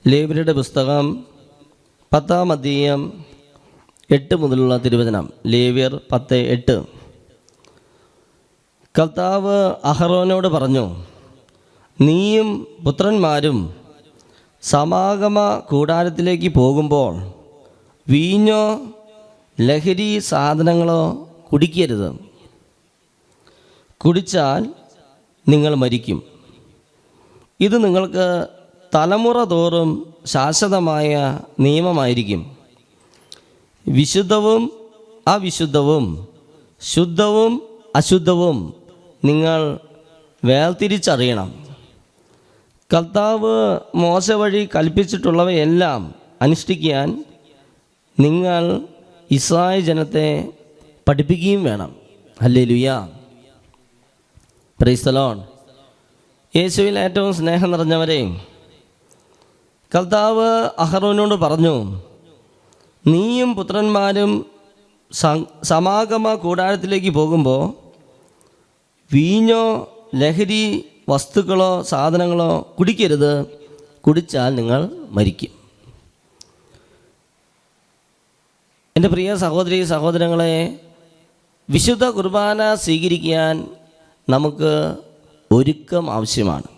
ലേവ്യരുടെ പുസ്തകം 10-ാം അധ്യായം 8 മുതലുള്ള തിരുവചനം. ലേവ്യർ 10:8. കർത്താവ് അഹറോനോട് പറഞ്ഞു, നീയും പുത്രന്മാരും സമാഗമ കൂടാരത്തിലേക്ക് പോകുമ്പോൾ വീഞ്ഞോ ലഹരി സാധനങ്ങളോ കുടിക്കരുത്. കുടിച്ചാൽ നിങ്ങൾ മരിക്കും. ഇത് നിങ്ങൾക്ക് തലമുറ തോറും ശാശ്വതമായ നിയമമായിരിക്കും. വിശുദ്ധവും അവിശുദ്ധവും ശുദ്ധവും അശുദ്ധവും നിങ്ങൾ വേർതിരിച്ചറിയണം. കർത്താവ് മോശ വഴി കൽപ്പിച്ചിട്ടുള്ളവയെല്ലാം അനുഷ്ഠിക്കാൻ നിങ്ങൾ ഇസ്രായേൽ ജനത്തെ പഠിപ്പിക്കുകയും വേണം. Hallelujah, praise the Lord. യേശുവിൽ ഏറ്റവും സ്നേഹം നിറഞ്ഞവരെ, കർത്താവ് അഹറോനോട് പറഞ്ഞു, നീയും പുത്രന്മാരും സമാഗമ കൂടാരത്തിലേക്ക് പോകുമ്പോൾ വീഞ്ഞോ ലഹരി വസ്തുക്കളോ സാധനങ്ങളോ കുടിക്കരുത്. കുടിച്ചാൽ നിങ്ങൾ മരിക്കും. എൻ്റെ പ്രിയ സഹോദരി സഹോദരങ്ങളെ, വിശുദ്ധ കുർബാന സ്വീകരിക്കാൻ നമുക്ക് ഒരുക്കം ആവശ്യമാണ്.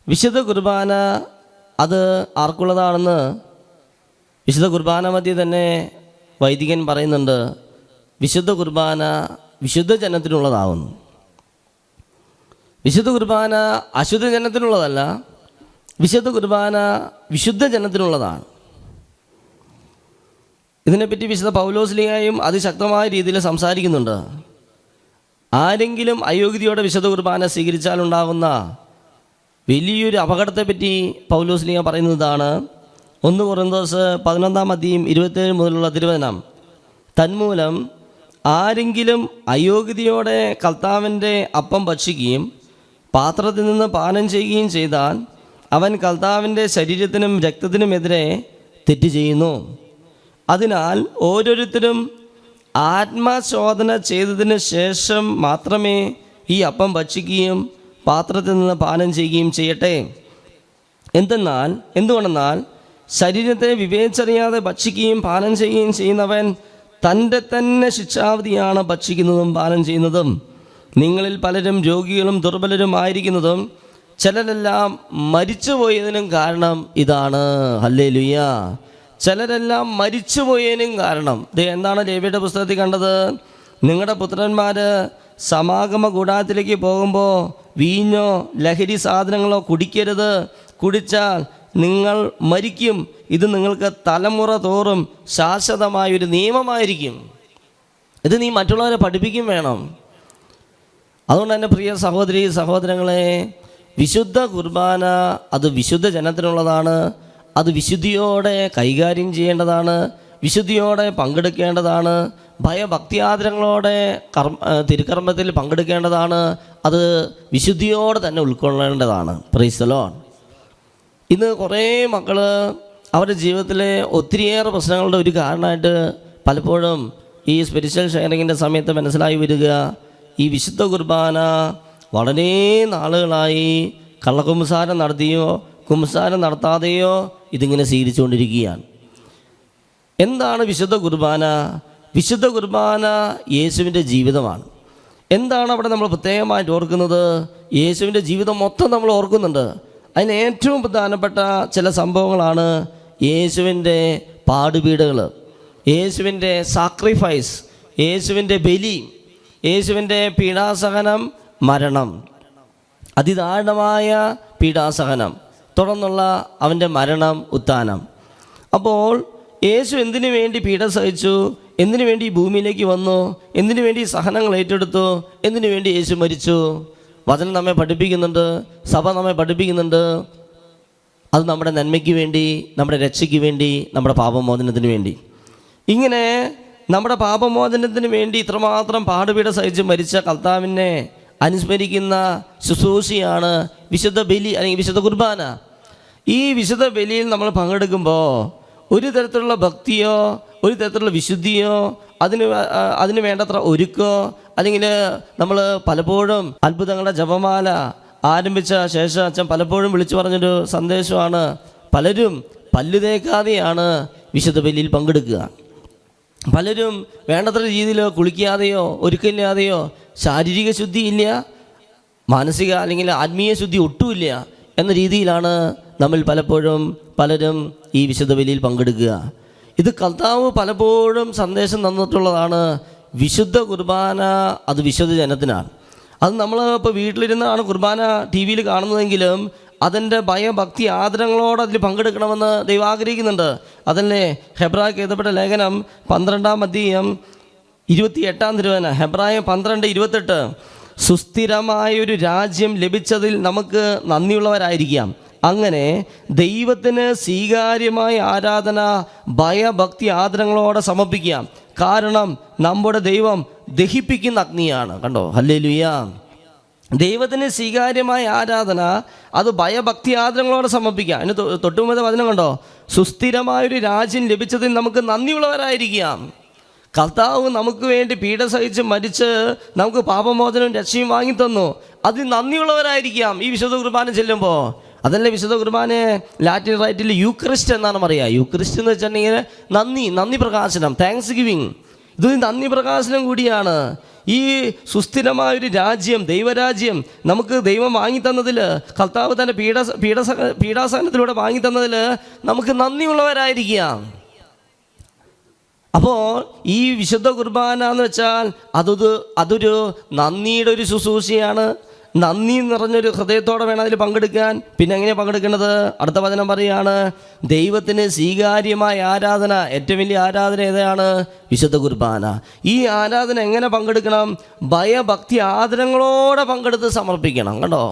വിശുദ്ധ കുർബാന അത് ആർക്കുള്ളതാണെന്ന് വിശുദ്ധ കുർബാന മധ്യേ തന്നെ വൈദികൻ പറയുന്നുണ്ട്. വിശുദ്ധ കുർബാന വിശുദ്ധ ജനത്തിനുള്ളതാവുന്നു. വിശുദ്ധ കുർബാന അശുദ്ധ ജനത്തിനുള്ളതല്ല, വിശുദ്ധ കുർബാന വിശുദ്ധ ജനത്തിനുള്ളതാണ്. ഇതിനെപ്പറ്റി വിശുദ്ധ പൗലോസ്ലീഹായും അതിശക്തമായ രീതിയിൽ സംസാരിക്കുന്നുണ്ട്. ആരെങ്കിലും അയോഗ്യതയോടെ വിശുദ്ധ കുർബാന സ്വീകരിച്ചാലുണ്ടാകുന്ന വലിയൊരു അപകടത്തെപ്പറ്റി പൗലോസ്ലീഹ പറയുന്നതാണ്. 1 കൊറിന്തോസ് 11-ാം അധ്യായം 27 മുതലുള്ള തിരുവചനം. തന്മൂലം ആരെങ്കിലും അയോഗ്യതയോടെ കർത്താവിൻ്റെ അപ്പം ഭക്ഷിക്കുകയും പാത്രത്തിൽ നിന്ന് പാനം ചെയ്യുകയും ചെയ്താൽ അവൻ കർത്താവിൻ്റെ ശരീരത്തിനും രക്തത്തിനുമെതിരെ തെറ്റ് ചെയ്യുന്നു. അതിനാൽ ഓരോരുത്തരും ആത്മശോധന ചെയ്തതിന് ശേഷം മാത്രമേ ഈ അപ്പം ഭക്ഷിക്കുകയും പാത്രത്തിൽ നിന്ന് പാനം ചെയ്യുകയും ചെയ്യട്ടെ. എന്തുകൊണ്ടെന്നാൽ ശരീരത്തെ വിവേചിച്ചറിയാതെ ഭക്ഷിക്കുകയും പാനം ചെയ്യുകയും ചെയ്യുന്നവൻ തൻ്റെ തന്നെ ശിക്ഷാവധിയാണ് ഭക്ഷിക്കുന്നതും പാനം ചെയ്യുന്നതും. നിങ്ങളിൽ പലരും രോഗികളും ദുർബലരും ആയിരിക്കുന്നതും ചിലരെല്ലാം മരിച്ചുപോയതിനും കാരണം ഇതാണ്. ഹല്ലേലൂയ. ചിലരെല്ലാം മരിച്ചുപോയതിനും കാരണം എന്താണ്? ലേവ്യരുടെ പുസ്തകത്തിൽ കണ്ടത്, നിങ്ങളുടെ പുത്രന്മാർ സമാഗമ കൂടാരത്തിലേക്ക് പോകുമ്പോൾ വീഞ്ഞോ ലഹരി സാധനങ്ങളോ കുടിക്കരുത്. കുടിച്ചാൽ നിങ്ങൾ മരിക്കും. ഇത് നിങ്ങൾക്ക് തലമുറ തോറും ശാശ്വതമായൊരു നിയമമായിരിക്കും. ഇത് നീ മറ്റുള്ളവരെ പഠിപ്പിക്കും വേണം. അതുകൊണ്ട് തന്നെ പ്രിയ സഹോദരി സഹോദരങ്ങളെ, വിശുദ്ധ കുർബാന അത് വിശുദ്ധ ജനത്തിനുള്ളതാണ്. അത് വിശുദ്ധിയോടെ കൈകാര്യം ചെയ്യേണ്ടതാണ്, വിശുദ്ധിയോടെ പങ്കെടുക്കേണ്ടതാണ്, ഭയഭക്തിയാദരങ്ങളോടെ തിരുക്കർമ്മത്തിൽ പങ്കെടുക്കേണ്ടതാണ്. അത് വിശുദ്ധിയോടെ തന്നെ ഉൾക്കൊള്ളേണ്ടതാണ്. Praise the Lord. ഇന്ന് കുറേ മക്കൾ അവരുടെ ജീവിതത്തിലെ ഒത്തിരിയേറെ പ്രശ്നങ്ങളുടെ ഒരു കാരണമായിട്ട് പലപ്പോഴും ഈ സ്പിരിച്വൽ ഷെയറിങ്ങിൻ്റെ സമയത്ത് മനസ്സിലായി വരിക, ഈ വിശുദ്ധ കുർബാന വളരെ നാളുകളായി കള്ളക്കുംസാരം നടത്തിയോ കുംസാരം നടത്താതെയോ ഇതിങ്ങനെ സ്വീകരിച്ചുകൊണ്ടിരിക്കുകയാണ്. എന്താണ് വിശുദ്ധ കുർബാന? വിശുദ്ധ കുർബാന യേശുവിൻ്റെ ജീവിതമാണ്. എന്താണ് അവിടെ നമ്മൾ പ്രത്യേകമായിട്ട് ഓർക്കുന്നത്? യേശുവിൻ്റെ ജീവിതം മൊത്തം നമ്മൾ ഓർക്കുന്നുണ്ട്. അതിന് ഏറ്റവും പ്രധാനപ്പെട്ട ചില സംഭവങ്ങളാണ് യേശുവിൻ്റെ പാടുപീടുകൾ, യേശുവിൻ്റെ സാക്രിഫൈസ്, യേശുവിൻ്റെ ബലി, യേശുവിൻ്റെ പീഡാസഹനം, മരണം, അതിദാരുണമായ പീഡാസഹനം, തുടർന്നുള്ള അവൻ്റെ മരണം, ഉത്ഥാനം. അപ്പോൾ യേശു എന്തിനു വേണ്ടി പീഡ സഹിച്ചു? എന്തിനു വേണ്ടി ഈ ഭൂമിയിലേക്ക് വന്നു? എന്തിനു വേണ്ടി സഹനങ്ങൾ ഏറ്റെടുത്തു? എന്തിനു വേണ്ടി യേശു മരിച്ചു? വചനം നമ്മെ പഠിപ്പിക്കുന്നുണ്ട്, സഭ നമ്മെ പഠിപ്പിക്കുന്നുണ്ട്. അത് നമ്മുടെ നന്മയ്ക്ക് വേണ്ടി, നമ്മുടെ രക്ഷയ്ക്ക് വേണ്ടി, നമ്മുടെ പാപമോചനത്തിന് വേണ്ടി. ഇങ്ങനെ നമ്മുടെ പാപമോചനത്തിന് വേണ്ടി ഇത്രമാത്രം പാടുപീട സഹിച്ച് മരിച്ച കർത്താവിനെ അനുസ്മരിക്കുന്ന ശുശ്രൂഷയാണ് വിശുദ്ധ ബലി അല്ലെങ്കിൽ വിശുദ്ധ കുർബാന. ഈ വിശുദ്ധ ബലിയിൽ നമ്മൾ പങ്കെടുക്കുമ്പോൾ ഒരു തരത്തിലുള്ള ഭക്തിയോ ഒരു തരത്തിലുള്ള വിശുദ്ധിയോ അതിന് വേണ്ടത്ര ഒരുക്കോ അല്ലെങ്കിൽ നമ്മൾ പലപ്പോഴും അത്ഭുതങ്ങളുടെ ജപമാല ആരംഭിച്ച ശേഷം അച്ഛൻ പലപ്പോഴും വിളിച്ചു പറഞ്ഞൊരു സന്ദേശമാണ്, പലരും പല്ല് തേക്കാതെയാണ് വിശുദ്ധ ബലിയിൽ പങ്കെടുക്കുക. പലരും വേണ്ടത്ര രീതിയിൽ കുളിക്കാതെയോ ഒരുക്കില്ലാതെയോ ശാരീരിക ശുദ്ധിയില്ല, മാനസിക അല്ലെങ്കിൽ ആത്മീയ ശുദ്ധി ഒട്ടുമില്ല എന്ന രീതിയിലാണ് നമ്മൾ പലരും ഈ വിശുദ്ധ ബലിയിൽ പങ്കെടുക്കുക. ഇത് കർത്താവ് പലപ്പോഴും സന്ദേശം തന്നിട്ടുള്ളതാണ്. വിശുദ്ധ കുർബാന അത് വിശുദ്ധ ജനത്തിനാണ്. അത് നമ്മൾ ഇപ്പോൾ വീട്ടിലിരുന്നാണ് കുർബാന ടി വിയിൽ കാണുന്നതെങ്കിലും അതിൻ്റെ ഭയഭക്തി ആദരങ്ങളോടെ അതിൽ പങ്കെടുക്കണമെന്ന് ദൈവം ആഗ്രഹിക്കുന്നുണ്ട്. അതല്ലേ ഹെബ്രായർക്ക് എഴുതപ്പെട്ട ലേഖനം 12-ാം അധ്യായം 28-ാം തിരുവചനം, ഹെബ്രായം 12:28. സുസ്ഥിരമായൊരു രാജ്യം ലഭിച്ചതിൽ നമുക്ക് നന്ദിയുള്ളവരായിരിക്കാം. അങ്ങനെ ദൈവത്തിന് സ്വീകാര്യമായ ആരാധന ഭയഭക്തി ആദരങ്ങളോടെ സമർപ്പിക്കാം. കാരണം നമ്മുടെ ദൈവം ദഹിപ്പിക്കുന്ന അഗ്നിയാണ്. കണ്ടോ, ഹല്ലേലൂയ. ദൈവത്തിന് സ്വീകാര്യമായ ആരാധന അത് ഭയഭക്തി ആദരങ്ങളോടെ സമർപ്പിക്കാം. അതിന് തൊട്ടുമുമ്പത്തെ വചനം കണ്ടോ, സുസ്ഥിരമായൊരു രാജ്യം ലഭിച്ചതിൽ നമുക്ക് നന്ദിയുള്ളവരായിരിക്കാം. കർത്താവ് നമുക്ക് വേണ്ടി പീഡ സഹിച്ച് മരിച്ച് നമുക്ക് പാപമോചനവും രക്ഷയും വാങ്ങിത്തന്നു. അതിൽ നന്ദിയുള്ളവരായിരിക്കാം ഈ വിശുദ്ധ കുർബാന ചെല്ലുമ്പോൾ. അതല്ലേ വിശുദ്ധ കുർബാന ലാറ്റിൻ റൈറ്റിൽ യൂക്രിസ്റ്റ് എന്നാണ് പറയുക. യൂക്രിസ്റ്റ് എന്ന് വെച്ചിട്ടുണ്ടെങ്കിൽ നന്ദി പ്രകാശനം, താങ്ക്സ് ഗിവിങ്. ഇത് നന്ദി പ്രകാശനം കൂടിയാണ്. ഈ സുസ്ഥിരമായൊരു രാജ്യം, ദൈവരാജ്യം നമുക്ക് ദൈവം വാങ്ങിത്തന്നതിൽ, കർത്താവ് തന്നെ പീഡാസഹനത്തിലൂടെ വാങ്ങിത്തന്നതിൽ നമുക്ക് നന്ദിയുള്ളവരായിരിക്കാം. അപ്പോൾ ഈ വിശുദ്ധ കുർബാന എന്ന് വെച്ചാൽ അതൊരു നന്ദിയുടെ ഒരു ശുശ്രൂഷയാണ്. നന്ദി നിറഞ്ഞൊരു ഹൃദയത്തോടെ വേണം അതിൽ പങ്കെടുക്കാൻ. പിന്നെ എങ്ങനെയാണ് പങ്കെടുക്കേണ്ടത്? അടുത്ത വചനം പറയുകയാണ്, ദൈവത്തിന് സ്വീകാര്യമായ ആരാധന, ഏറ്റവും വലിയ ആരാധന ഏതാണ്? വിശുദ്ധ കുർബാന. ഈ ആരാധന എങ്ങനെ പങ്കെടുക്കണം? ഭയഭക്തി ആദരങ്ങളോടെ പങ്കെടുത്ത് സമർപ്പിക്കണം. കണ്ടോ,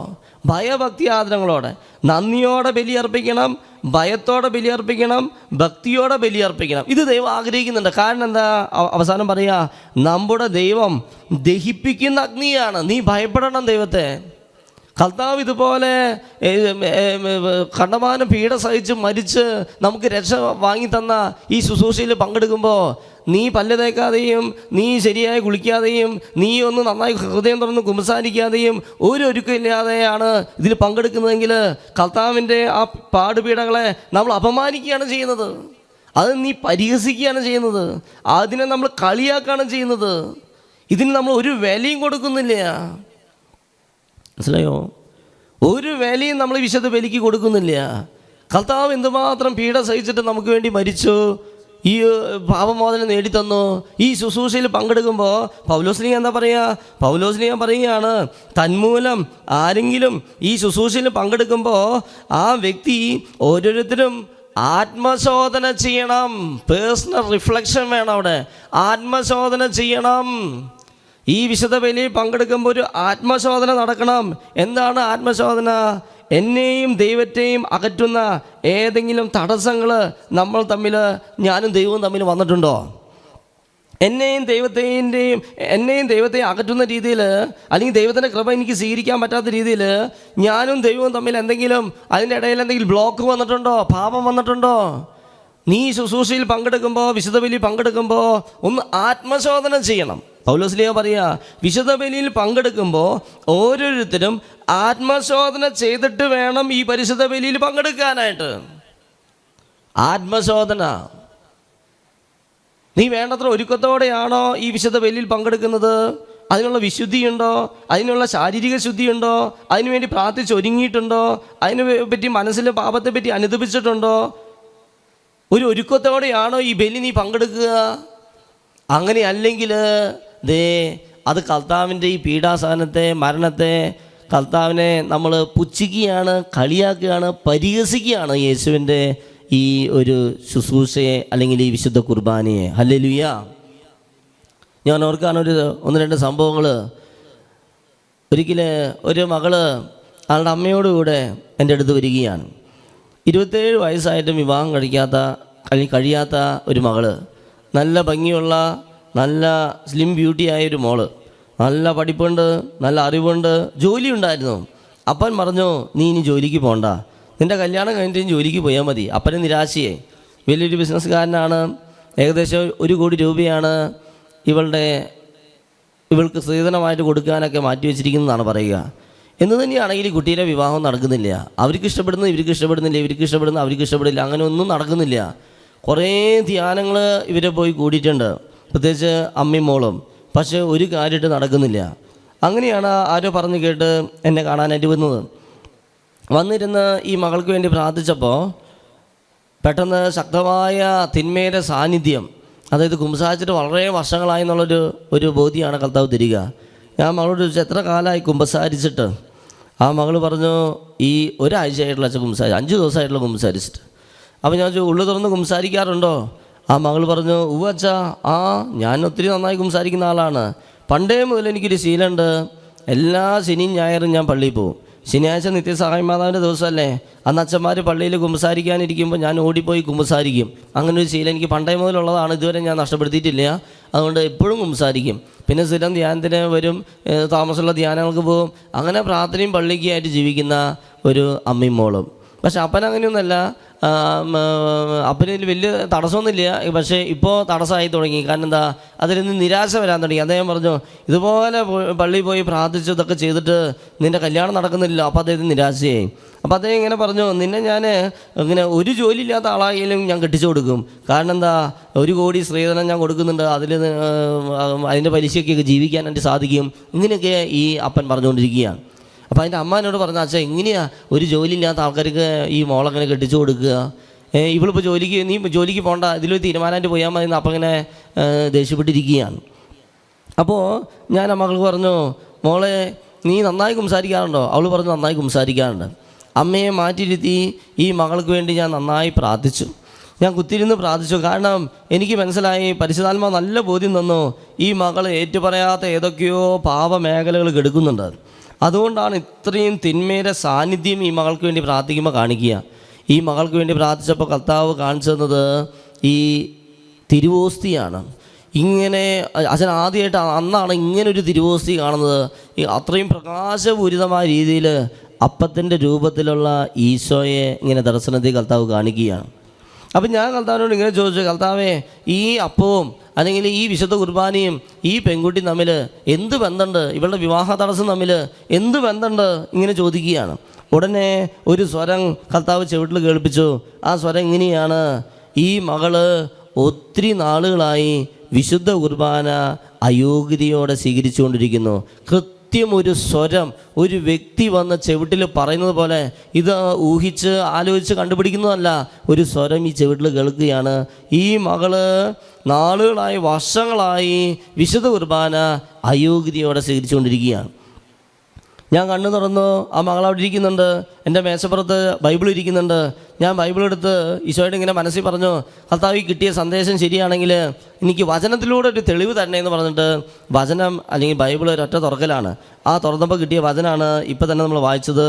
ഭയഭക്തി ആദരങ്ങളോടെ, നന്ദിയോടെ ബലിയർപ്പിക്കണം, ഭയത്തോടെ ബലിയർപ്പിക്കണം, ഭക്തിയോടെ ബലിയർപ്പിക്കണം. ഇത് ദൈവം ആഗ്രഹിക്കുന്നുണ്ട്. കാരണം എന്താ? അവസാനം പറയാ, നമ്മുടെ ദൈവം ദഹിപ്പിക്കുന്ന അഗ്നിയാണ്. നീ ഭയപ്പെടണം ദൈവത്തെ. കർത്താവ് ഇതുപോലെ കണ്ടമാനം പീഡ സഹിച്ച് മരിച്ച് നമുക്ക് രക്ഷ വാങ്ങിത്തന്ന ഈ ശുശ്രൂഷയിൽ പങ്കെടുക്കുമ്പോൾ നീ പല്ല് തേക്കാതെയും നീ ശരിയായി കുളിക്കാതെയും നീ ഒന്ന് നന്നായി ഹൃദയം തുറന്ന് കുമ്പസാരിക്കാതെയും ഒരുക്കമില്ലാതെയാണ് ഇതിൽ പങ്കെടുക്കുന്നതെങ്കിൽ കർത്താവിൻ്റെ ആ പാടുപീഡകളെ നമ്മൾ അപമാനിക്കുകയാണ് ചെയ്യുന്നത്. അത് നീ പരിഹസിക്കുകയാണ് ചെയ്യുന്നത്. അതിനെ നമ്മൾ കളിയാക്കുകയാണ് ചെയ്യുന്നത്. ഇതിന് നമ്മൾ ഒരു വിലയും കൊടുക്കുന്നില്ല. മനസ്സിലായോ? ഒരു വിലയും നമ്മൾ വിശുദ്ധ ബലിക്ക് കൊടുക്കുന്നില്ല. കർത്താവ് എന്തുമാത്രം പീഡ സഹിച്ചിട്ട് നമുക്ക് വേണ്ടി മരിച്ചു, ഈ പാപമോചനം നേടിത്തന്നു. ഈ ശുശ്രൂഷയിൽ പങ്കെടുക്കുമ്പോൾ പൗലോസ്ലീഹ എന്താ പറയുക? പൗലോസ്ലീഹ പറയുകയാണ്, തന്മൂലം ആരെങ്കിലും ഈ ശുശ്രൂഷയിൽ പങ്കെടുക്കുമ്പോൾ ആ വ്യക്തി ഓരോരുത്തരും ആത്മശോധന ചെയ്യണം. പേഴ്സണൽ റിഫ്ലക്ഷൻ വേണം അവിടെ. ആത്മശോധന ചെയ്യണം. ഈ വിശുദ്ധ ബലിയിൽ പങ്കെടുക്കുമ്പോൾ ഒരു ആത്മശോധന നടക്കണം. എന്താണ് ആത്മശോധന? എന്നെയും ദൈവത്തെയും അകറ്റുന്ന ഏതെങ്കിലും തടസ്സങ്ങൾ ഞാനും ദൈവവും തമ്മിൽ വന്നിട്ടുണ്ടോ? എന്നെയും ദൈവത്തെയും അകറ്റുന്ന രീതിയിൽ, അല്ലെങ്കിൽ ദൈവത്തിൻ്റെ കൃപ എനിക്ക് സ്വീകരിക്കാൻ പറ്റാത്ത രീതിയിൽ ഞാനും ദൈവവും തമ്മിൽ അതിൻ്റെ ഇടയിൽ എന്തെങ്കിലും ബ്ലോക്ക് വന്നിട്ടുണ്ടോ? പാപം വന്നിട്ടുണ്ടോ? നീ ശുശ്രൂഷയിൽ പങ്കെടുക്കുമ്പോൾ, വിശുദ്ധ ബലിയിൽ പങ്കെടുക്കുമ്പോൾ ഒന്ന് ആത്മശോധന ചെയ്യണം. പൗലോസ്ലീഹ പറയുക, വിശുദ്ധ ബലിയിൽ പങ്കെടുക്കുമ്പോൾ ഓരോരുത്തരും ആത്മശോധന ചെയ്തിട്ട് വേണം ഈ പരിശുദ്ധ ബലിയിൽ പങ്കെടുക്കാനായിട്ട്. ആത്മശോധന. നീ വേണ്ടത്ര ഒരുക്കത്തോടെയാണോ ഈ വിശുദ്ധ ബലിയിൽ പങ്കെടുക്കുന്നത്? അതിനുള്ള വിശുദ്ധിയുണ്ടോ? അതിനുള്ള ശാരീരിക ശുദ്ധിയുണ്ടോ? അതിനുവേണ്ടി പ്രാർത്ഥിച്ചൊരുങ്ങിയിട്ടുണ്ടോ? അതിനെ പറ്റി മനസ്സിലെ പാപത്തെ പറ്റി അനുദപിച്ചിട്ടുണ്ടോ? ഒരു ഒരുക്കത്തോടെയാണോ ഈ ബലി നീ പങ്കെടുക്കുക? അങ്ങനെ അല്ലെങ്കിൽ അത് കർത്താവിൻ്റെ ഈ പീഡാസഹനത്തെ, മരണത്തെ, കർത്താവിനെ നമ്മൾ പുച്ഛിക്കുകയാണ്, കളിയാക്കുകയാണ്, പരിഹസിക്കുകയാണ് യേശുവിൻ്റെ ഈ ഒരു ശുശ്രൂഷയെ, അല്ലെങ്കിൽ ഈ വിശുദ്ധ കുർബാനയെ. ഹല്ലേലൂയ. ഞാൻ ഓർക്കാണ് ഒന്ന് രണ്ട് സംഭവങ്ങൾ. ഒരിക്കൽ ഒരു മകള് ആളുടെ അമ്മയോടുകൂടെ എൻ്റെ അടുത്ത് വരികയാണ്. 27 വയസ്സായിട്ടും വിവാഹം കഴിയാത്ത ഒരു മകള്, നല്ല ഭംഗിയുള്ള, നല്ല സ്ലിം ബ്യൂട്ടിയായൊരു മോള്, നല്ല പഠിപ്പുണ്ട്, നല്ല അറിവുണ്ട്, ജോലി ഉണ്ടായിരുന്നു. അപ്പൻ പറഞ്ഞു, നീ ഇനി ജോലിക്ക് പോകണ്ട, നിൻ്റെ കല്യാണം കഴിഞ്ഞിട്ട് ജോലിക്ക് പോയാൽ മതി. അപ്പന് നിരാശയെ. വലിയൊരു ബിസിനസ്സുകാരനാണ്. ഏകദേശം 1 കോടി രൂപയാണ് ഇവൾക്ക് സ്ത്രീധനമായിട്ട് കൊടുക്കാനൊക്കെ മാറ്റി വെച്ചിരിക്കുന്നതാണ് പറയുക. എന്ന് തന്നെയാണെങ്കിൽ ഈ കുട്ടിയുടെ വിവാഹം നടക്കുന്നില്ല. അവർക്ക് ഇഷ്ടപ്പെടുന്നത് ഇവർക്ക് ഇഷ്ടപ്പെടുന്നില്ല, ഇവർക്ക് ഇഷ്ടപ്പെടുന്നത് അവർക്ക് ഇഷ്ടപ്പെടില്ല, അങ്ങനെ ഒന്നും നടക്കുന്നില്ല. കുറേ ധ്യാനങ്ങൾ ഇവരെ പോയി കൂടിയിട്ടുണ്ട്, പ്രത്യേകിച്ച് അമ്മയും മോളും. പക്ഷേ ഒരു കാര്യമായിട്ട് നടക്കുന്നില്ല. അങ്ങനെയാണ് ആരോ പറഞ്ഞു കേട്ട് എന്നെ കാണാനായിട്ട് വന്നിരുന്ന് ഈ മകൾക്ക് വേണ്ടി പ്രാർത്ഥിച്ചപ്പോൾ പെട്ടെന്ന് ശക്തമായ തിന്മയുടെ സാന്നിധ്യം, അതായത് കുമ്പസാരിച്ചിട്ട് വളരെ വർഷങ്ങളായി എന്നുള്ളൊരു ബോധ്യമാണ് കർത്താവ് തരിക. ഞാൻ മകളോട് ചോദിച്ചു, എത്ര കാലമായി കുമ്പസാരിച്ചിട്ട്? ആ മകൾ പറഞ്ഞു, ഈ ഒരാഴ്ചയായിട്ടുള്ള അച്ഛൻ കുമ്പസാരിച്ചു, 5 ദിവസമായിട്ടുള്ള കുമ്പസാരിച്ചിട്ട്. അപ്പോൾ ഞാൻ ചോദിച്ചു, ഉള്ളു തുറന്ന് കുമ്പസാരിക്കാറുണ്ടോ? ആ മകൾ പറഞ്ഞു, ഉവ്വ് അച്ഛാ, ഞാൻ ഒത്തിരി നന്നായി കുമ്പസാരിക്കുന്ന ആളാണ്. പണ്ടേ മുതൽ എനിക്കൊരു ശീലമുണ്ട്, എല്ലാ ശനിയും ഞായറും ഞാൻ പള്ളിയിൽ പോകും. ശനിയാഴ്ച നിത്യസഹായ മാതാവിൻ്റെ ദിവസമല്ലേ, അന്ന് അച്ഛന്മാർ പള്ളിയിൽ കുമ്പസാരിക്കാനിരിക്കുമ്പോൾ ഞാൻ ഓടിപ്പോയി കുമ്പസാരിക്കും. അങ്ങനെ ഒരു ശീലം എനിക്ക് പണ്ടേ മുതലുള്ളതാണ്, ഇതുവരെ ഞാൻ നഷ്ടപ്പെടുത്തിയിട്ടില്ല. അതുകൊണ്ട് എപ്പോഴും കുമ്പസാരിക്കും. പിന്നെ സ്ഥിരം ധ്യാനത്തിന് വരും, താമസമുള്ള ധ്യാനങ്ങൾക്ക് പോകും. അങ്ങനെ പ്രാർത്ഥനയും പള്ളിക്കായിട്ട് ജീവിക്കുന്ന ഒരു അമ്മയും മോളും. പക്ഷെ അപ്പൻ അങ്ങനെയൊന്നുമല്ല, അപ്പനിൽ വലിയ തടസ്സമൊന്നുമില്ല. പക്ഷേ ഇപ്പോൾ തടസ്സമായി തുടങ്ങി. കാരണം എന്താ, അതിൽ നിന്ന് നിരാശ വരാൻ തുടങ്ങി. അദ്ദേഹം പറഞ്ഞു, ഇതുപോലെ പള്ളിയിൽ പോയി പ്രാർത്ഥിച്ചു ഇതൊക്കെ ചെയ്തിട്ട് നിൻ്റെ കല്യാണം നടക്കുന്നില്ല. അപ്പോൾ അദ്ദേഹത്തിന് നിരാശയായി. അപ്പോൾ അദ്ദേഹം ഇങ്ങനെ പറഞ്ഞു, നിന്നെ ഞാൻ ഇങ്ങനെ ഒരു ജോലി ഇല്ലാത്ത ആളായാലും ഞാൻ കെട്ടിച്ചു കൊടുക്കും. കാരണം എന്താ, 1 കോടി സ്ത്രീധനം ഞാൻ കൊടുക്കുന്നുണ്ട്, അതിൻ്റെ പലിശയ്ക്കൊക്കെ ജീവിക്കാനായിട്ട് സാധിക്കും. ഇങ്ങനെയൊക്കെ ഈ അപ്പൻ പറഞ്ഞുകൊണ്ടിരിക്കുകയാണ്. അപ്പോൾ അതിൻ്റെ അമ്മ എന്നോട് പറഞ്ഞ, അച്ഛാ എങ്ങനെയാണ് ഒരു ജോലി ഇല്ലാത്ത ആൾക്കാർക്ക് ഈ മോളങ്ങനെ കെട്ടിച്ചു കൊടുക്കുക? ഇവളിപ്പോൾ നീ ജോലിക്ക് പോകണ്ട, ഇതിലൊരു തീരുമാനമായിട്ട് പോയാൽ മതി എന്ന് അപ്പം ഇങ്ങനെ ദേഷ്യപ്പെട്ടിരിക്കുകയാണ്. അപ്പോൾ ഞാൻ ആ മകൾക്ക് പറഞ്ഞു, മോളെ നീ നന്നായി സംസാരിക്കാറുണ്ടോ? അവൾ പറഞ്ഞു, നന്നായി സംസാരിക്കാറുണ്ട്. അമ്മയെ മാറ്റിയിരുത്തി ഈ മകൾക്ക് വേണ്ടി ഞാൻ നന്നായി പ്രാർത്ഥിച്ചു. ഞാൻ കുത്തിയിരുന്ന് പ്രാർത്ഥിച്ചു. കാരണം എനിക്ക് മനസ്സിലായി, പരിശുദ്ധാത്മാവ് നല്ല ബോധ്യം തന്നു, ഈ മകൾ ഏറ്റുപറയാത്ത ഏതൊക്കെയോ പാപമേഖലകൾ കെടുക്കുന്നുണ്ട്. അതുകൊണ്ടാണ് ഇത്രയും തിന്മയുടെ സാന്നിധ്യം ഈ മകൾക്ക് വേണ്ടി പ്രാർത്ഥിക്കുമ്പോൾ കാണിക്കുക. ഈ മകൾക്ക് വേണ്ടി പ്രാർത്ഥിച്ചപ്പോൾ കർത്താവ് കാണിച്ചു തന്നത് ഈ തിരുവോസ്തിയാണ്. ഇങ്ങനെ അച്ഛൻ ആദ്യമായിട്ട് അന്നാണ് ഇങ്ങനൊരു തിരുവോസ്തി കാണുന്നത്. അത്രയും പ്രകാശപൂരിതമായ രീതിയിൽ അപ്പത്തിൻ്റെ രൂപത്തിലുള്ള ഈശോയെ ഇങ്ങനെ ദർശനത്തിൽ കർത്താവ് കാണിക്കുകയാണ്. അപ്പം ഞാൻ കർത്താവിനോട് ഇങ്ങനെ ചോദിച്ചു, കർത്താവേ, ഈ അപ്പവും അല്ലെങ്കിൽ ഈ വിശുദ്ധ കുർബാനയും ഈ പെൺകുട്ടി തമ്മിൽ എന്ത് ബന്ധമുണ്ട്? ഇവളുടെ വിവാഹ തടസ്സം തമ്മിൽ എന്ത് ബന്ധമുണ്ട്? ഇങ്ങനെ ചോദിക്കുകയാണ്. ഉടനെ ഒരു സ്വരം കർത്താവ് ചെവിട്ടിൽ കേൾപ്പിച്ചു. ആ സ്വരം ഇങ്ങനെയാണ്, ഈ മകള് ഒത്തിരി നാളുകളായി വിശുദ്ധ കുർബാന അയോഗ്യതയോടെ സ്വീകരിച്ചുകൊണ്ടിരിക്കുന്നു. ഒരു സ്വരം, ഒരു വ്യക്തി വന്ന് ചെവിട്ടിൽ പറയുന്നത് പോലെ, ഇത് ഊഹിച്ച് ആലോചിച്ച് കണ്ടുപിടിക്കുന്നതല്ല, ഒരു സ്വരം ഈ ചെവിട്ടിൽ കേൾക്കുകയാണ്. ഈ മകള് നാളുകളായി വർഷങ്ങളായി വിശുദ്ധ കുർബാന അയോഗ്യതയോടെ സ്വീകരിച്ചുകൊണ്ടിരിക്കുകയാണ്. ഞാൻ കണ്ണു തുറന്നു, ആ മകൾ അവിടെ ഇരിക്കുന്നുണ്ട്. എൻ്റെ മേശപ്പുറത്ത് ബൈബിൾ ഇരിക്കുന്നുണ്ട്. ഞാൻ ബൈബിൾ എടുത്ത് ഈശോയുടെ ഇങ്ങനെ മനസ്സിൽ പറഞ്ഞു, കർത്താവ് കിട്ടിയ സന്ദേശം ശരിയാണെങ്കിൽ എനിക്ക് വചനത്തിലൂടെ ഒരു തെളിവ് തന്നെ എന്ന് പറഞ്ഞിട്ട് വചനം അല്ലെങ്കിൽ ബൈബിൾ ഒരൊറ്റ തുറക്കലാണ്. ആ തുറന്നപ്പോൾ കിട്ടിയ വചനമാണ് ഇപ്പം തന്നെ നമ്മൾ വായിച്ചത്.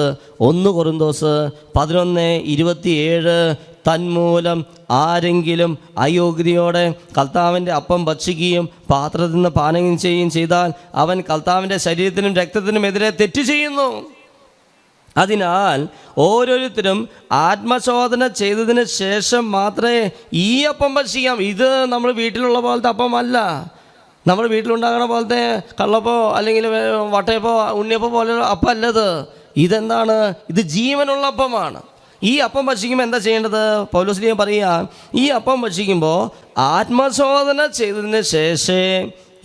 1 കൊറിന്തോസ് 11:27. തന്മൂലം ആരെങ്കിലും അയോഗ്യതയോടെ കർത്താവിൻ്റെ അപ്പം ഭക്ഷിക്കുകയും പാത്രത്തിൽ നിന്ന് പാനം ചെയ്യുകയും ചെയ്താൽ അവൻ കർത്താവിൻ്റെ ശരീരത്തിനും രക്തത്തിനുമെതിരെ തെറ്റ് ചെയ്യുന്നു. അതിനാൽ ഓരോരുത്തരും ആത്മശോധന ചെയ്തതിന് ശേഷം മാത്രമേ ഈ അപ്പം ഭക്ഷിക്കാം. ഇത് നമ്മൾ വീട്ടിലുള്ള പോലത്തെ അപ്പമല്ല. നമ്മൾ വീട്ടിലുണ്ടാകുന്ന പോലത്തെ കള്ളപ്പോ അല്ലെങ്കിൽ വട്ടയപ്പോ ഉണ്ണിയപ്പോ പോലെ അപ്പം അല്ലത്. ഇതെന്താണ്? ഇത് ജീവനുള്ള അപ്പമാണ്. ഈ അപ്പം ഭക്ഷിക്കുമ്പോൾ എന്താ ചെയ്യേണ്ടത്? പൗലോസ്ലീഹ പറയുക, ഈ അപ്പം ഭക്ഷിക്കുമ്പോൾ ആത്മശോധന ചെയ്തതിന് ശേഷമേ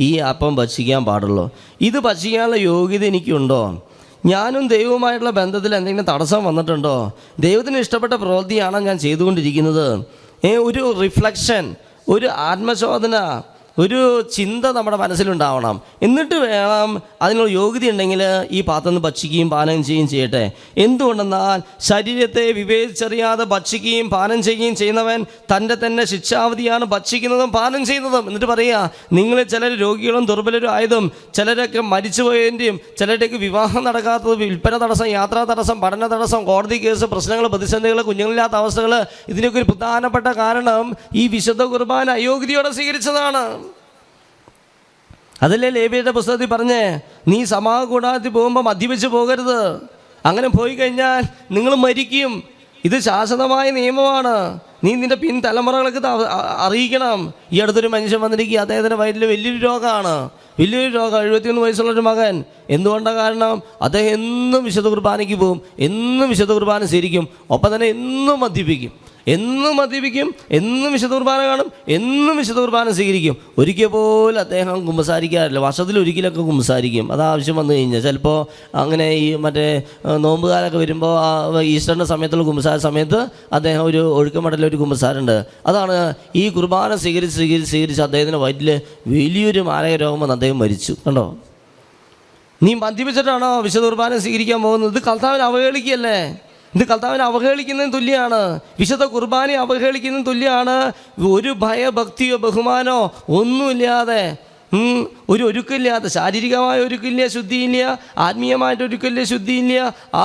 ഈ അപ്പം ഭക്ഷിക്കാൻ പാടുള്ളൂ. ഇത് ഭക്ഷിക്കാനുള്ള യോഗ്യത എനിക്കുണ്ടോ? ഞാനും ദൈവവുമായിട്ടുള്ള ബന്ധത്തിൽ എന്തെങ്കിലും തടസ്സം വന്നിട്ടുണ്ടോ? ദൈവത്തിന് ഇഷ്ടപ്പെട്ട പ്രവൃത്തിയാണോ ഞാൻ ചെയ്തുകൊണ്ടിരിക്കുന്നത്? ഒരു റിഫ്ലക്ഷൻ, ഒരു ആത്മശോധന, ഒരു ചിന്ത നമ്മുടെ മനസ്സിലുണ്ടാവണം. എന്നിട്ട് വേണം അതിനുള്ള യോഗ്യത ഉണ്ടെങ്കിൽ ഈ പാത്രം ഭക്ഷിക്കുകയും പാനം ചെയ്യുകയും ചെയ്യട്ടെ. എന്തുകൊണ്ടെന്നാൽ ശരീരത്തെ വിവേചിച്ചറിയാതെ ഭക്ഷിക്കുകയും പാനം ചെയ്യുകയും ചെയ്യുന്നവൻ തൻ്റെ തന്നെ ശിക്ഷാവധിയാണ് ഭക്ഷിക്കുന്നതും പാനം ചെയ്യുന്നതും. എന്നിട്ട് പറയുക, നിങ്ങളിൽ ചിലർ രോഗികളും ദുർബലരും ആയതും ചിലരൊക്കെ മരിച്ചുപോയതിൻ്റെയും ചിലരുടെയൊക്കെ വിവാഹം നടക്കാത്തത്, വിൽപ്പന തടസ്സം, യാത്രാ തടസ്സം, പഠന തടസ്സം, കോടതി കേസ്, പ്രശ്നങ്ങൾ, പ്രതിസന്ധികൾ, കുഞ്ഞുങ്ങളില്ലാത്ത അവസ്ഥകൾ, ഇതിനൊക്കെ ഒരു പ്രധാനപ്പെട്ട കാരണം ഈ വിശുദ്ധ കുർബാന അയോഗ്യതയോടെ സ്വീകരിച്ചതാണ്. അതല്ലേ ലേവ്യരുടെ പുസ്തകത്തിൽ പറഞ്ഞേ, നീ സമാഗ കൂടാരത്തിൽ പോകുമ്പോൾ മദ്യപിച്ച് പോകരുത്. അങ്ങനെ പോയി കഴിഞ്ഞാൽ നിങ്ങൾ മരിക്കും. ഇത് ശാശ്വതമായ നിയമമാണ്. നീ നിൻ്റെ തലമുറകൾക്ക് അറിയിക്കണം. ഈ അടുത്തൊരു മനുഷ്യൻ വന്നിരിക്കുക, അദ്ദേഹത്തിൻ്റെ വയറ്റിൽ വലിയൊരു രോഗമാണ്. 71 വയസ്സുള്ളൊരു മകൻ. എന്തുകൊണ്ടാണ്? കാരണം അദ്ദേഹം എന്നും വിശുദ്ധ കുർബാനയ്ക്ക് പോകും, എന്നും വിശുദ്ധ കുർബാന സ്വീകരിക്കും, ഒപ്പം തന്നെ എന്നും മദ്യപിക്കും, എന്നും വിശുദ്ധ കുർബാന കാണും, എന്നും വിശുദ്ധ കുർബാന സ്വീകരിക്കും. ഒരിക്കൽ പോലും അദ്ദേഹം കുമ്പസാരിക്കാറില്ല. വർഷത്തിൽ ഒരിക്കലൊക്കെ കുമ്പസാരിക്കും. അത് ആവശ്യം വന്നു കഴിഞ്ഞാൽ ചിലപ്പോൾ അങ്ങനെ ഈ മറ്റേ നോമ്പുകാലൊക്കെ വരുമ്പോൾ ഈസ്റ്ററിൻ്റെ സമയത്തുള്ള കുമ്പസാര സമയത്ത് അദ്ദേഹം ഒരു ഒഴുക്കമടലൊരു കുമ്പസാരുണ്ട്. അതാണ് ഈ കുർബാന സ്വീകരിച്ച് അദ്ദേഹത്തിൻ്റെ വയറ്റിൽ വലിയൊരു മാരക രോഗം വന്ന് അദ്ദേഹം മരിച്ചു. കണ്ടോ? നീ മദ്യപിച്ചിട്ടാണോ വിശുദ്ധ കുർബാന സ്വീകരിക്കാൻ പോകുന്നത്? ഇത് കർത്താവിനെ അവഹേളിക്കുകയല്ലേ? ഇത് കർത്താവിനെ അവഹേളിക്കുന്നതിന് തുല്യമാണ്. വിശുദ്ധ കുർബാനയെ അവഹേളിക്കുന്നതിന് തുല്യമാണ്. ഒരു ഭയഭക്തിയോ ബഹുമാനോ ഒന്നുമില്ലാതെ, ഒരു ഒരുക്കില്ലാത്ത, ശാരീരികമായ ഒരുക്കില്ല, ശുദ്ധിയില്ല, ആത്മീയമായിട്ട് ഒരുക്കില്ല, ശുദ്ധിയില്ല,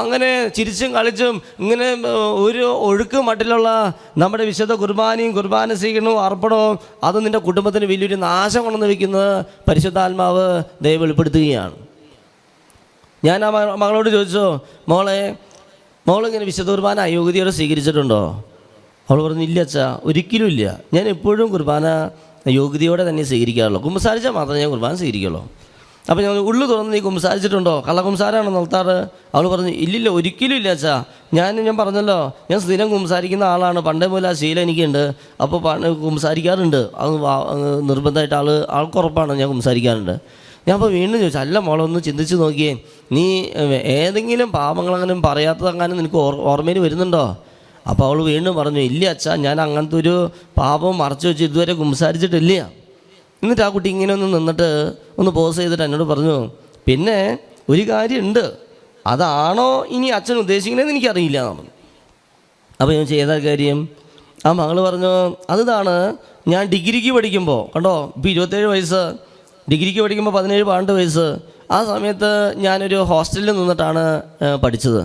അങ്ങനെ ചിരിച്ചും കളിച്ചും ഇങ്ങനെ ഒരു ഒഴുക്ക് മട്ടിലുള്ള നമ്മുടെ വിശുദ്ധ കുർബാനയും കുർബാന സ്വീകരണവും അർപ്പണവും അത് നിൻ്റെ കുടുംബത്തിന് വലിയൊരു നാശം കൊണ്ടുവന്ന് വയ്ക്കുന്നത് പരിശുദ്ധാത്മാവ് ദൈവം വെളിപ്പെടുത്തുകയാണ്. ഞാൻ ആ മകളോട് ചോദിച്ചോ, മോളിങ്ങനെ വിശുദ്ധ കുർബാന അയോഗ്യതയോടെ സ്വീകരിച്ചിട്ടുണ്ടോ? അവൾ പറഞ്ഞു, ഇല്ല അച്ഛാ, ഒരിക്കലും ഇല്ല. ഞാൻ എപ്പോഴും കുർബാന യോഗ്യതയോടെ തന്നെ സ്വീകരിക്കാറുള്ളൂ. കുമ്പസാരിച്ചാൽ മാത്രമേ ഞാൻ കുർബാന സ്വീകരിക്കുള്ളൂ. അപ്പോൾ ഞാൻ ഉള്ളു തുറന്ന്, നീ കുമ്പസാരിച്ചിട്ടുണ്ടോ? കള്ളക്കുമ്പസാരാണോ നടത്താറ്? അവൾ പറഞ്ഞു, ഇല്ലില്ല, ഒരിക്കലും ഇല്ല അച്ഛാ. ഞാൻ പറഞ്ഞല്ലോ, ഞാൻ സ്ഥിരം കുമ്പസാരിക്കുന്ന ആളാണ്. പണ്ടേ പോലെ ആ ശീലം എനിക്കുണ്ട്. അപ്പോൾ കുമ്പസാരിക്കാറുണ്ട്. അത് നിർബന്ധമായിട്ട് ആൾക്കുറപ്പാണ്, ഞാൻ കുമ്പസാരിക്കാറുണ്ട്. ഞാൻ അപ്പോൾ വീണ്ടും ചോദിച്ചു, അല്ല മോളെ, ഒന്ന് ചിന്തിച്ച് നോക്കിയേ, നീ ഏതെങ്കിലും പാപങ്ങളങ്ങനെ പറയാത്തതങ്ങനെ നിനക്ക് ഓർമ്മയിൽ വരുന്നുണ്ടോ? അപ്പോൾ അവൾ വീണ്ടും പറഞ്ഞു, ഇല്ല അച്ഛാ, ഞാൻ അങ്ങനത്തെ ഒരു പാപം മറച്ചു വെച്ച് ഇതുവരെ കുമ്പസാരിച്ചിട്ടില്ല. എന്നിട്ട് ആ കുട്ടി ഇങ്ങനെ ഒന്ന് നിന്നിട്ട് ഒന്ന് പോസ് ചെയ്തിട്ട് എന്നോട് പറഞ്ഞു, പിന്നെ ഒരു കാര്യമുണ്ട്, അതാണോ ഇനി അച്ഛൻ ഉദ്ദേശിക്കുന്നതെന്ന് എനിക്കറിയില്ല എന്ന് പറഞ്ഞു. അപ്പോൾ ഞാൻ ചെയ്ത കാര്യം, ആ മകൾ പറഞ്ഞു, അതാണ് ഞാൻ ഡിഗ്രിക്ക് പഠിക്കുമ്പോൾ, കണ്ടോ, ഇപ്പോൾ 27 വയസ്സ്, ഡിഗ്രിക്ക് പഠിക്കുമ്പോൾ 17-12 വയസ്സ്, ആ സമയത്ത് ഞാനൊരു ഹോസ്റ്റലിൽ നിന്നിട്ടാണ് പഠിച്ചത്.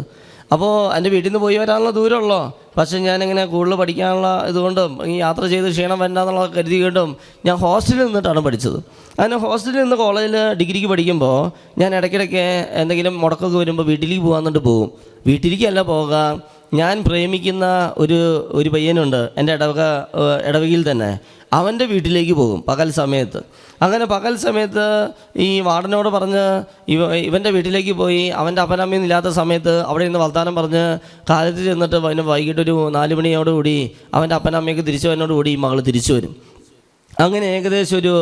അപ്പോൾ എൻ്റെ വീട്ടിൽ നിന്ന് പോയി വരാനുള്ള ദൂരമുള്ളൂ. പക്ഷേ ഞാനിങ്ങനെ കൂടുതൽ പഠിക്കാനുള്ള ഇതുകൊണ്ടും ഈ യാത്ര ചെയ്ത് ക്ഷീണം വരണ്ടെന്നുള്ള കരുതികൊണ്ടും ഞാൻ ഹോസ്റ്റലിൽ നിന്നിട്ടാണ് പഠിച്ചത്. അങ്ങനെ ഹോസ്റ്റലിൽ നിന്ന് കോളേജിൽ ഡിഗ്രിക്ക് പഠിക്കുമ്പോൾ ഞാൻ ഇടയ്ക്കിടയ്ക്ക് എന്തെങ്കിലും മുടക്കമൊക്കെ വരുമ്പോൾ വീട്ടിലേക്ക് പോകാമെന്നിട്ട് പോകും. വീട്ടിലേക്കല്ല പോകാം, ഞാൻ പ്രേമിക്കുന്ന ഒരു പയ്യനുണ്ട് എൻ്റെ ഇടവകയിൽ തന്നെ, അവൻ്റെ വീട്ടിലേക്ക് പോകും പകൽ സമയത്ത്. അങ്ങനെ പകൽ സമയത്ത് ഈ വാർഡനോട് പറഞ്ഞ് ഇവൻ്റെ വീട്ടിലേക്ക് പോയി അവൻ്റെ അപ്പനമ്മയും ഇല്ലാത്ത സമയത്ത് അവിടെ നിന്ന് വർത്താനം പറഞ്ഞ് കാലത്ത് ചെന്നിട്ട് വൈകിട്ടൊരു 4 മണിയോടുകൂടി അവൻ്റെ അപ്പനമ്മയ്ക്ക് തിരിച്ചു വരുന്നതോടുകൂടി ഈ മകൾ തിരിച്ചു വരും. അങ്ങനെ ഏകദേശം ഒരു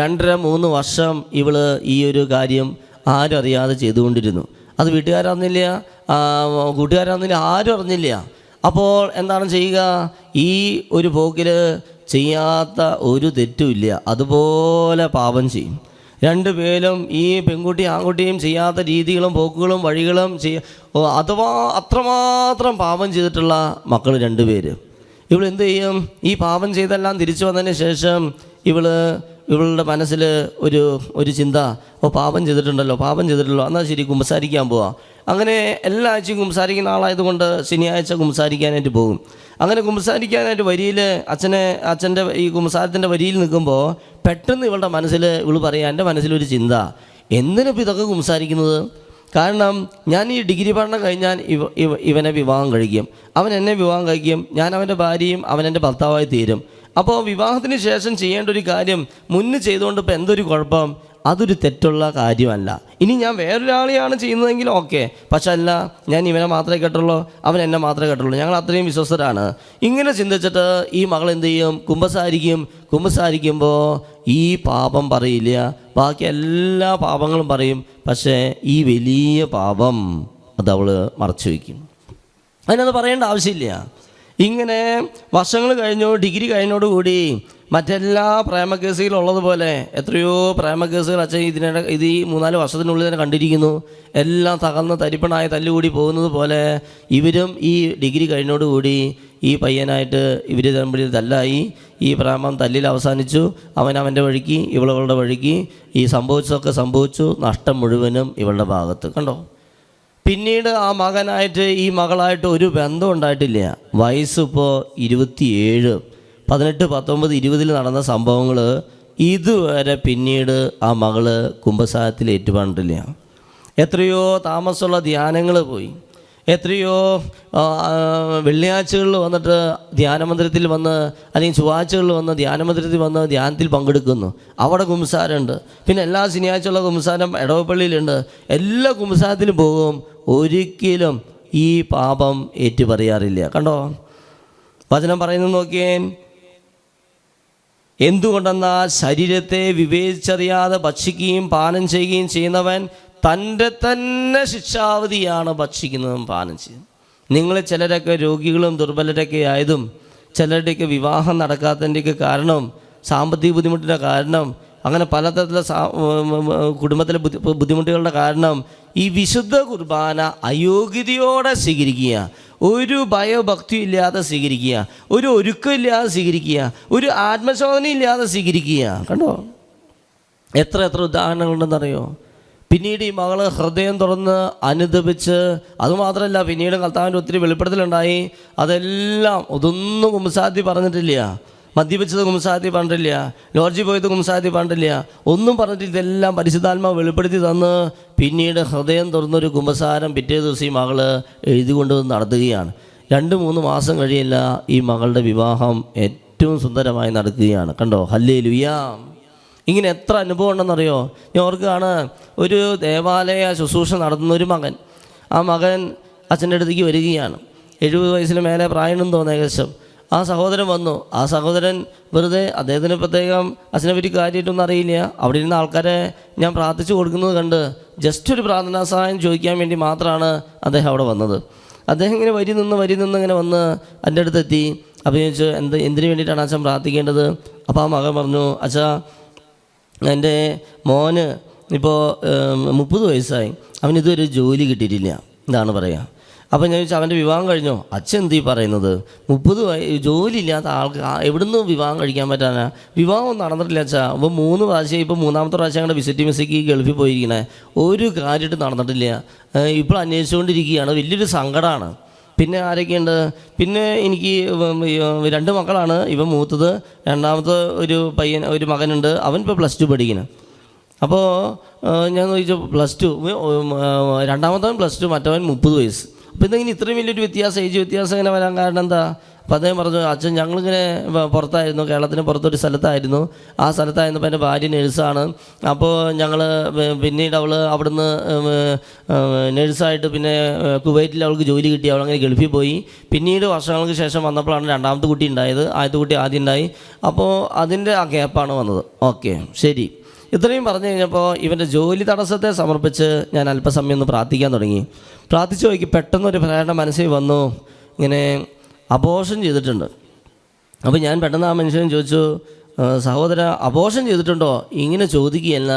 2.5-3 വർഷം ഇവള് ഈ ഒരു കാര്യം ആരും അറിയാതെ ചെയ്തുകൊണ്ടിരുന്നു. അത് വീട്ടുകാരറിഞ്ഞില്ല, കൂട്ടുകാരറിഞ്ഞില്ല, ആരും അറിഞ്ഞില്ല. അപ്പോൾ എന്താണ് ചെയ്യുക? ഈ ഒരു പോക്കിൽ ചെയ്യാത്ത ഒരു തെറ്റുമില്ല, അതുപോലെ പാപം ചെയ്യും. 2 പേരും, ഈ പെൺകുട്ടി ആൺകുട്ടിയും ചെയ്യാത്ത രീതികളും പോക്കുകളും വഴികളും അഥവാ അത്രമാത്രം പാപം ചെയ്തിട്ടുള്ള മക്കൾ 2 പേര്. ഇവളെന്ത് ചെയ്യും? ഈ പാപം ചെയ്തെല്ലാം തിരിച്ചു വന്നതിന് ശേഷം ഇവളുടെ മനസ്സിൽ ഒരു ചിന്ത, പാപം ചെയ്തിട്ടുണ്ടല്ലോ, എന്നാൽ ശരി കുമ്പസാരിക്കാൻ പോവാം. അങ്ങനെ എല്ലാ ആഴ്ചയും കുമ്പസാരിക്കുന്ന ആളായതുകൊണ്ട് ശനിയാഴ്ച കുമ്പസാരിക്കാനായിട്ട് പോകും. അങ്ങനെ കുമ്പസാരിക്കാനായിട്ട് വരിയിൽ അച്ഛൻ്റെ ഈ കുമ്പസാരത്തിൻ്റെ വരിയിൽ നിൽക്കുമ്പോൾ പെട്ടെന്ന് ഇവളുടെ മനസ്സിൽ ഇവൾ പറയാം, എൻ്റെ മനസ്സിലൊരു ചിന്ത, എന്തിനിപ്പോൾ ഇതൊക്കെ കുമ്പസാരിക്കുന്നത്? കാരണം ഞാൻ ഈ ഡിഗ്രി പഠനം കഴിഞ്ഞാൽ ഇവനെ വിവാഹം കഴിക്കും, അവൻ എന്നെ വിവാഹം കഴിക്കും, ഞാൻ അവൻ്റെ ഭാര്യയും അവൻ എൻ്റെ ഭർത്താവായി തീരും. അപ്പോൾ വിവാഹത്തിന് ശേഷം ചെയ്യേണ്ട ഒരു കാര്യം മുന്നേ ചെയ്തുകൊണ്ട് ഇപ്പോൾ എന്തൊരു കുഴപ്പം? അതൊരു തെറ്റുള്ള കാര്യമല്ല. ഇനി ഞാൻ വേറൊരാളെയാണ് ചെയ്യുന്നതെങ്കിൽ ഓക്കെ, പക്ഷെ അല്ല, ഞാൻ ഇവനെ മാത്രമേ കേട്ടുള്ളൂ, അവൻ എന്നെ മാത്രമേ കേട്ടുള്ളൂ, ഞങ്ങൾ അത്രയും വിശ്വസ്തരാണ്. ഇങ്ങനെ ചിന്തിച്ചിട്ട് ഈ മകൾ എന്ത് ചെയ്യും? കുമ്പസാരിക്കുമ്പോൾ ഈ പാപം പറയില്ല, ബാക്കി എല്ലാ പാപങ്ങളും പറയും. പക്ഷേ ഈ വലിയ പാപം അത് അവൾ മറച്ചു വയ്ക്കും. അതിനത് പറയേണ്ട ആവശ്യമില്ല. ഇങ്ങനെ വർഷങ്ങൾ കഴിഞ്ഞു, ഡിഗ്രി കഴിഞ്ഞോടുകൂടി മറ്റെല്ലാ പ്രേമക്കേസുകളുള്ളതുപോലെ എത്രയോ പ്രേമക്കേസുകൾ അച്ഛൻ ഈ 3-4 വർഷത്തിനുള്ളിൽ തന്നെ കണ്ടിരിക്കുന്നു. എല്ലാം തകർന്ന് തരിപ്പണായി തല്ലുകൂടി പോകുന്നത് പോലെ ഇവരും ഈ ഡിഗ്രി കഴിഞ്ഞോടുകൂടി ഈ പയ്യനായിട്ട് ഇവർ തമ്മിൽ തല്ലായി. ഈ പ്രേമം തല്ലിൽ അവസാനിച്ചു. അവൻ്റെ വഴിക്ക്, ഇവളുടെ വഴിക്ക്. ഈ സംഭവിച്ചതൊക്കെ സംഭവിച്ചു. നഷ്ടം മുഴുവനും ഇവളുടെ ഭാഗത്ത്. കണ്ടോ? പിന്നീട് ആ മകനായിട്ട് ഈ മകളായിട്ട് ഒരു ബന്ധം ഉണ്ടായിട്ടില്ല. വയസ്സിപ്പോൾ 27, 18, 19, 20 നടന്ന സംഭവങ്ങൾ ഇതുവരെ പിന്നീട് ആ മകള് കുമ്പസാരത്തിൽ ഏറ്റുപറഞ്ഞിട്ടില്ല. എത്രയോ താമസമുള്ള ധ്യാനങ്ങൾ പോയി, എത്രയോ വെള്ളിയാഴ്ചകളിൽ വന്നിട്ട് ധ്യാനമന്ദിരത്തിൽ വന്ന്, അല്ലെങ്കിൽ ചൊവ്വാഴ്ചകളിൽ വന്ന് ധ്യാനമന്ദിരത്തിൽ വന്ന് ധ്യാനത്തിൽ പങ്കെടുക്കുന്നു. അവിടെ കുമ്പസാരമുണ്ട്. പിന്നെ എല്ലാ ശനിയാഴ്ചയുള്ള കുമ്പസാരം ഇടവപ്പള്ളിയിലുണ്ട്. എല്ലാ കുമ്പസാരത്തിലും പോകും. ഒരിക്കലും ഈ പാപം ഏറ്റുപറയാറില്ല. കണ്ടോ വചനം പറയുന്നത് നോക്കിയേ. എന്തുകൊണ്ടെന്നാൽ ശരീരത്തെ വിവേചിച്ചറിയാതെ ഭക്ഷിക്കുകയും പാനം ചെയ്യുകയും ചെയ്യുന്നവൻ തൻ്റെ തന്നെ ശിക്ഷാവധിയാണ് ഭക്ഷിക്കുന്നതും പാനം ചെയ്യുന്നത്. നിങ്ങൾ ചിലരൊക്കെ രോഗികളും ദുർബലരൊക്കെ ആയതും, ചിലരുടെയൊക്കെ വിവാഹം നടക്കാത്തതിൻ്റെയൊക്കെ കാരണം, സാമ്പത്തിക ബുദ്ധിമുട്ടിൻ്റെ കാരണം, അങ്ങനെ പലതരത്തിലുള്ള കുടുംബത്തിലെ ബുദ്ധിമുട്ടുകളുടെ കാരണം ഈ വിശുദ്ധ കുർബാന അയോഗ്യതയോടെ സ്വീകരിക്കുക, ഒരു ഭയഭക്തി ഇല്ലാതെ സ്വീകരിക്കുക, ഒരു ഒരുക്കമില്ലാതെ സ്വീകരിക്കുക, ഒരു ആത്മശോധന ഇല്ലാതെ സ്വീകരിക്കുക. കണ്ടോ എത്ര എത്ര ഉദാഹരണങ്ങളുണ്ടെന്നറിയോ? പിന്നീട് ഈ മകള് ഹൃദയം തുറന്ന് അനുദപിച്ച്, അതുമാത്രമല്ല പിന്നീട് കർത്താവിൻ്റെ ഒത്തിരി വെളിപ്പെടുത്തലുണ്ടായി. അതെല്ലാം ഒതൊന്നും കുമ്പസാരത്തിൽ പറഞ്ഞിട്ടില്ല. മദ്യപിച്ചത് കുമ്പസാരത്തിൽ പറഞ്ഞിട്ടില്ല, ലോഡ്ജിൽ പോയത് കുമ്പസാരത്തിൽ പറഞ്ഞിട്ടില്ല, ഒന്നും പറഞ്ഞിട്ട് ഇതെല്ലാം പരിശുദ്ധാത്മാവ് വെളിപ്പെടുത്തി തന്ന് പിന്നീട് ഹൃദയം തുറന്നൊരു കുമ്പസാരം പിറ്റേ ദിവസം ഈ മകള് എഴുതിക്കൊണ്ട് നടത്തുകയാണ്. 2-3 മാസം കഴിയില്ല ഈ മകളുടെ വിവാഹം ഏറ്റവും സുന്ദരമായി നടക്കുകയാണ്. കണ്ടോ ഹല്ലേലൂയാ. ഇങ്ങനെ എത്ര അനുഭവം ഉണ്ടെന്നറിയോ? ഞാൻ ഓർക്കുകയാണ്, ഒരു ദേവാലയ ശുശ്രൂഷ നടത്തുന്ന ഒരു മകൻ, ആ മകൻ അച്ഛൻ്റെ അടുത്തേക്ക് വരികയാണ്. 70 വയസ്സിന് മേലെ പ്രായമെന്ന് തോന്നുന്നു ഏകദേശം. ആ സഹോദരൻ വന്നു. ആ സഹോദരൻ വെറുതെ, അദ്ദേഹത്തിന് പ്രത്യേകം അച്ഛനെ പറ്റി കാര്യമായിട്ടൊന്നും അറിയില്ല. അവിടെ ഇരുന്ന ആൾക്കാരെ ഞാൻ പ്രാർത്ഥിച്ചു കൊടുക്കുന്നത് കണ്ട് ജസ്റ്റ് ഒരു പ്രാർത്ഥനാ സഹായം ചോദിക്കാൻ വേണ്ടി മാത്രമാണ് അദ്ദേഹം അവിടെ വന്നത്. അദ്ദേഹം ഇങ്ങനെ വരി നിന്ന് ഇങ്ങനെ വന്ന് എൻ്റെ അടുത്തെത്തി. അപ്പോൾ ചോദിച്ചു, എന്തിനു വേണ്ടിയിട്ടാണ് അച്ഛൻ പ്രാർത്ഥിക്കേണ്ടത്? അപ്പോൾ ആ മകൻ പറഞ്ഞു, അച്ഛാ എൻ്റെ മോന് ഇപ്പോൾ 30 വയസ്സായി, അവനിതുവരെ ജോലി കിട്ടിയിട്ടില്ല എന്നാണ് പറയുക. അപ്പോൾ ഞാൻ ചോദിച്ചാൽ അവൻ്റെ വിവാഹം കഴിഞ്ഞോ? അച്ഛൻ എന്തീ പറയുന്നത്? 30 ജോലി ഇല്ലാത്ത ആൾക്ക് എവിടുന്ന് വിവാഹം കഴിക്കാൻ പറ്റാനാ? വിവാഹം നടന്നിട്ടില്ല അച്ഛാ. അപ്പോൾ 3 പ്രാവശ്യം, ഇപ്പോൾ 3ാമത്തെ പ്രാവശ്യം ഞങ്ങളുടെ വിസിറ്റ് മിസ്സിക്ക് ഗൾഫിൽ പോയിരിക്കണേ, ഒരു കാര്യമായിട്ട് നടന്നിട്ടില്ല. ഇപ്പോൾ അന്വേഷിച്ചുകൊണ്ടിരിക്കുകയാണ്. വലിയൊരു സങ്കടമാണ്. പിന്നെ ആരൊക്കെയുണ്ട്? പിന്നെ എനിക്ക് 2 മക്കളാണ്. ഇവൻ മൂത്തത്. രണ്ടാമത്തെ ഒരു മകനുണ്ട്. അവൻ ഇപ്പോൾ +2 പഠിക്കണം. അപ്പോൾ ഞാൻ ചോദിച്ചു, +2, രണ്ടാമത്തവൻ +2, മറ്റവൻ 30 വയസ്സ്. അപ്പോൾ ഇതെങ്ങനെ ഇത്രയും വലിയൊരു വ്യത്യാസം, ഏജ് വ്യത്യാസം ഇങ്ങനെ വരാൻ കാരണം എന്താ? അപ്പോൾ അദ്ദേഹം പറഞ്ഞു, അച്ഛൻ ഞങ്ങളിങ്ങനെ പുറത്തായിരുന്നു, കേരളത്തിന് പുറത്തൊരു സ്ഥലത്തായിരുന്നു. ആ സ്ഥലത്തായിരുന്നപ്പോൾ എൻ്റെ ഭാര്യ നേഴ്സാണ്. അപ്പോൾ ഞങ്ങൾ പിന്നീട് അവിടുന്ന് നേഴ്സായിട്ട് പിന്നെ കുവൈറ്റിൽ അവൾക്ക് ജോലി കിട്ടി. അവളങ്ങനെ ഗൾഫിൽ പോയി. പിന്നീട് വർഷങ്ങൾക്ക് ശേഷം വന്നപ്പോഴാണ് 2ാമത്തെ കുട്ടി ഉണ്ടായത്. ആദ്യത്തെ കുട്ടി ആദ്യം ഉണ്ടായി. അപ്പോൾ അതിൻ്റെ ആ ഗ്യാപ്പാണ് വന്നത്. ഓക്കെ, ശരി. ഇത്രയും പറഞ്ഞു കഴിഞ്ഞപ്പോൾ ഇവൻ്റെ ജോലി തടസ്സത്തെ സമർപ്പിച്ച് ഞാൻ അല്പസമയം ഒന്ന് പ്രാർത്ഥിക്കാൻ തുടങ്ങി. പ്രാർത്ഥിച്ചു നോക്കി, പെട്ടെന്നൊരു പ്രേരണ മനസ്സിൽ വന്നു, ഇങ്ങനെ അബോർഷൻ ചെയ്തിട്ടുണ്ട്. അപ്പോൾ ഞാൻ പെട്ടെന്ന് ആ മനുഷ്യൻ ചോദിച്ചു, സഹോദര അബോർഷൻ ചെയ്തിട്ടുണ്ടോ? ഇങ്ങനെ ചോദിക്കുകയല്ല,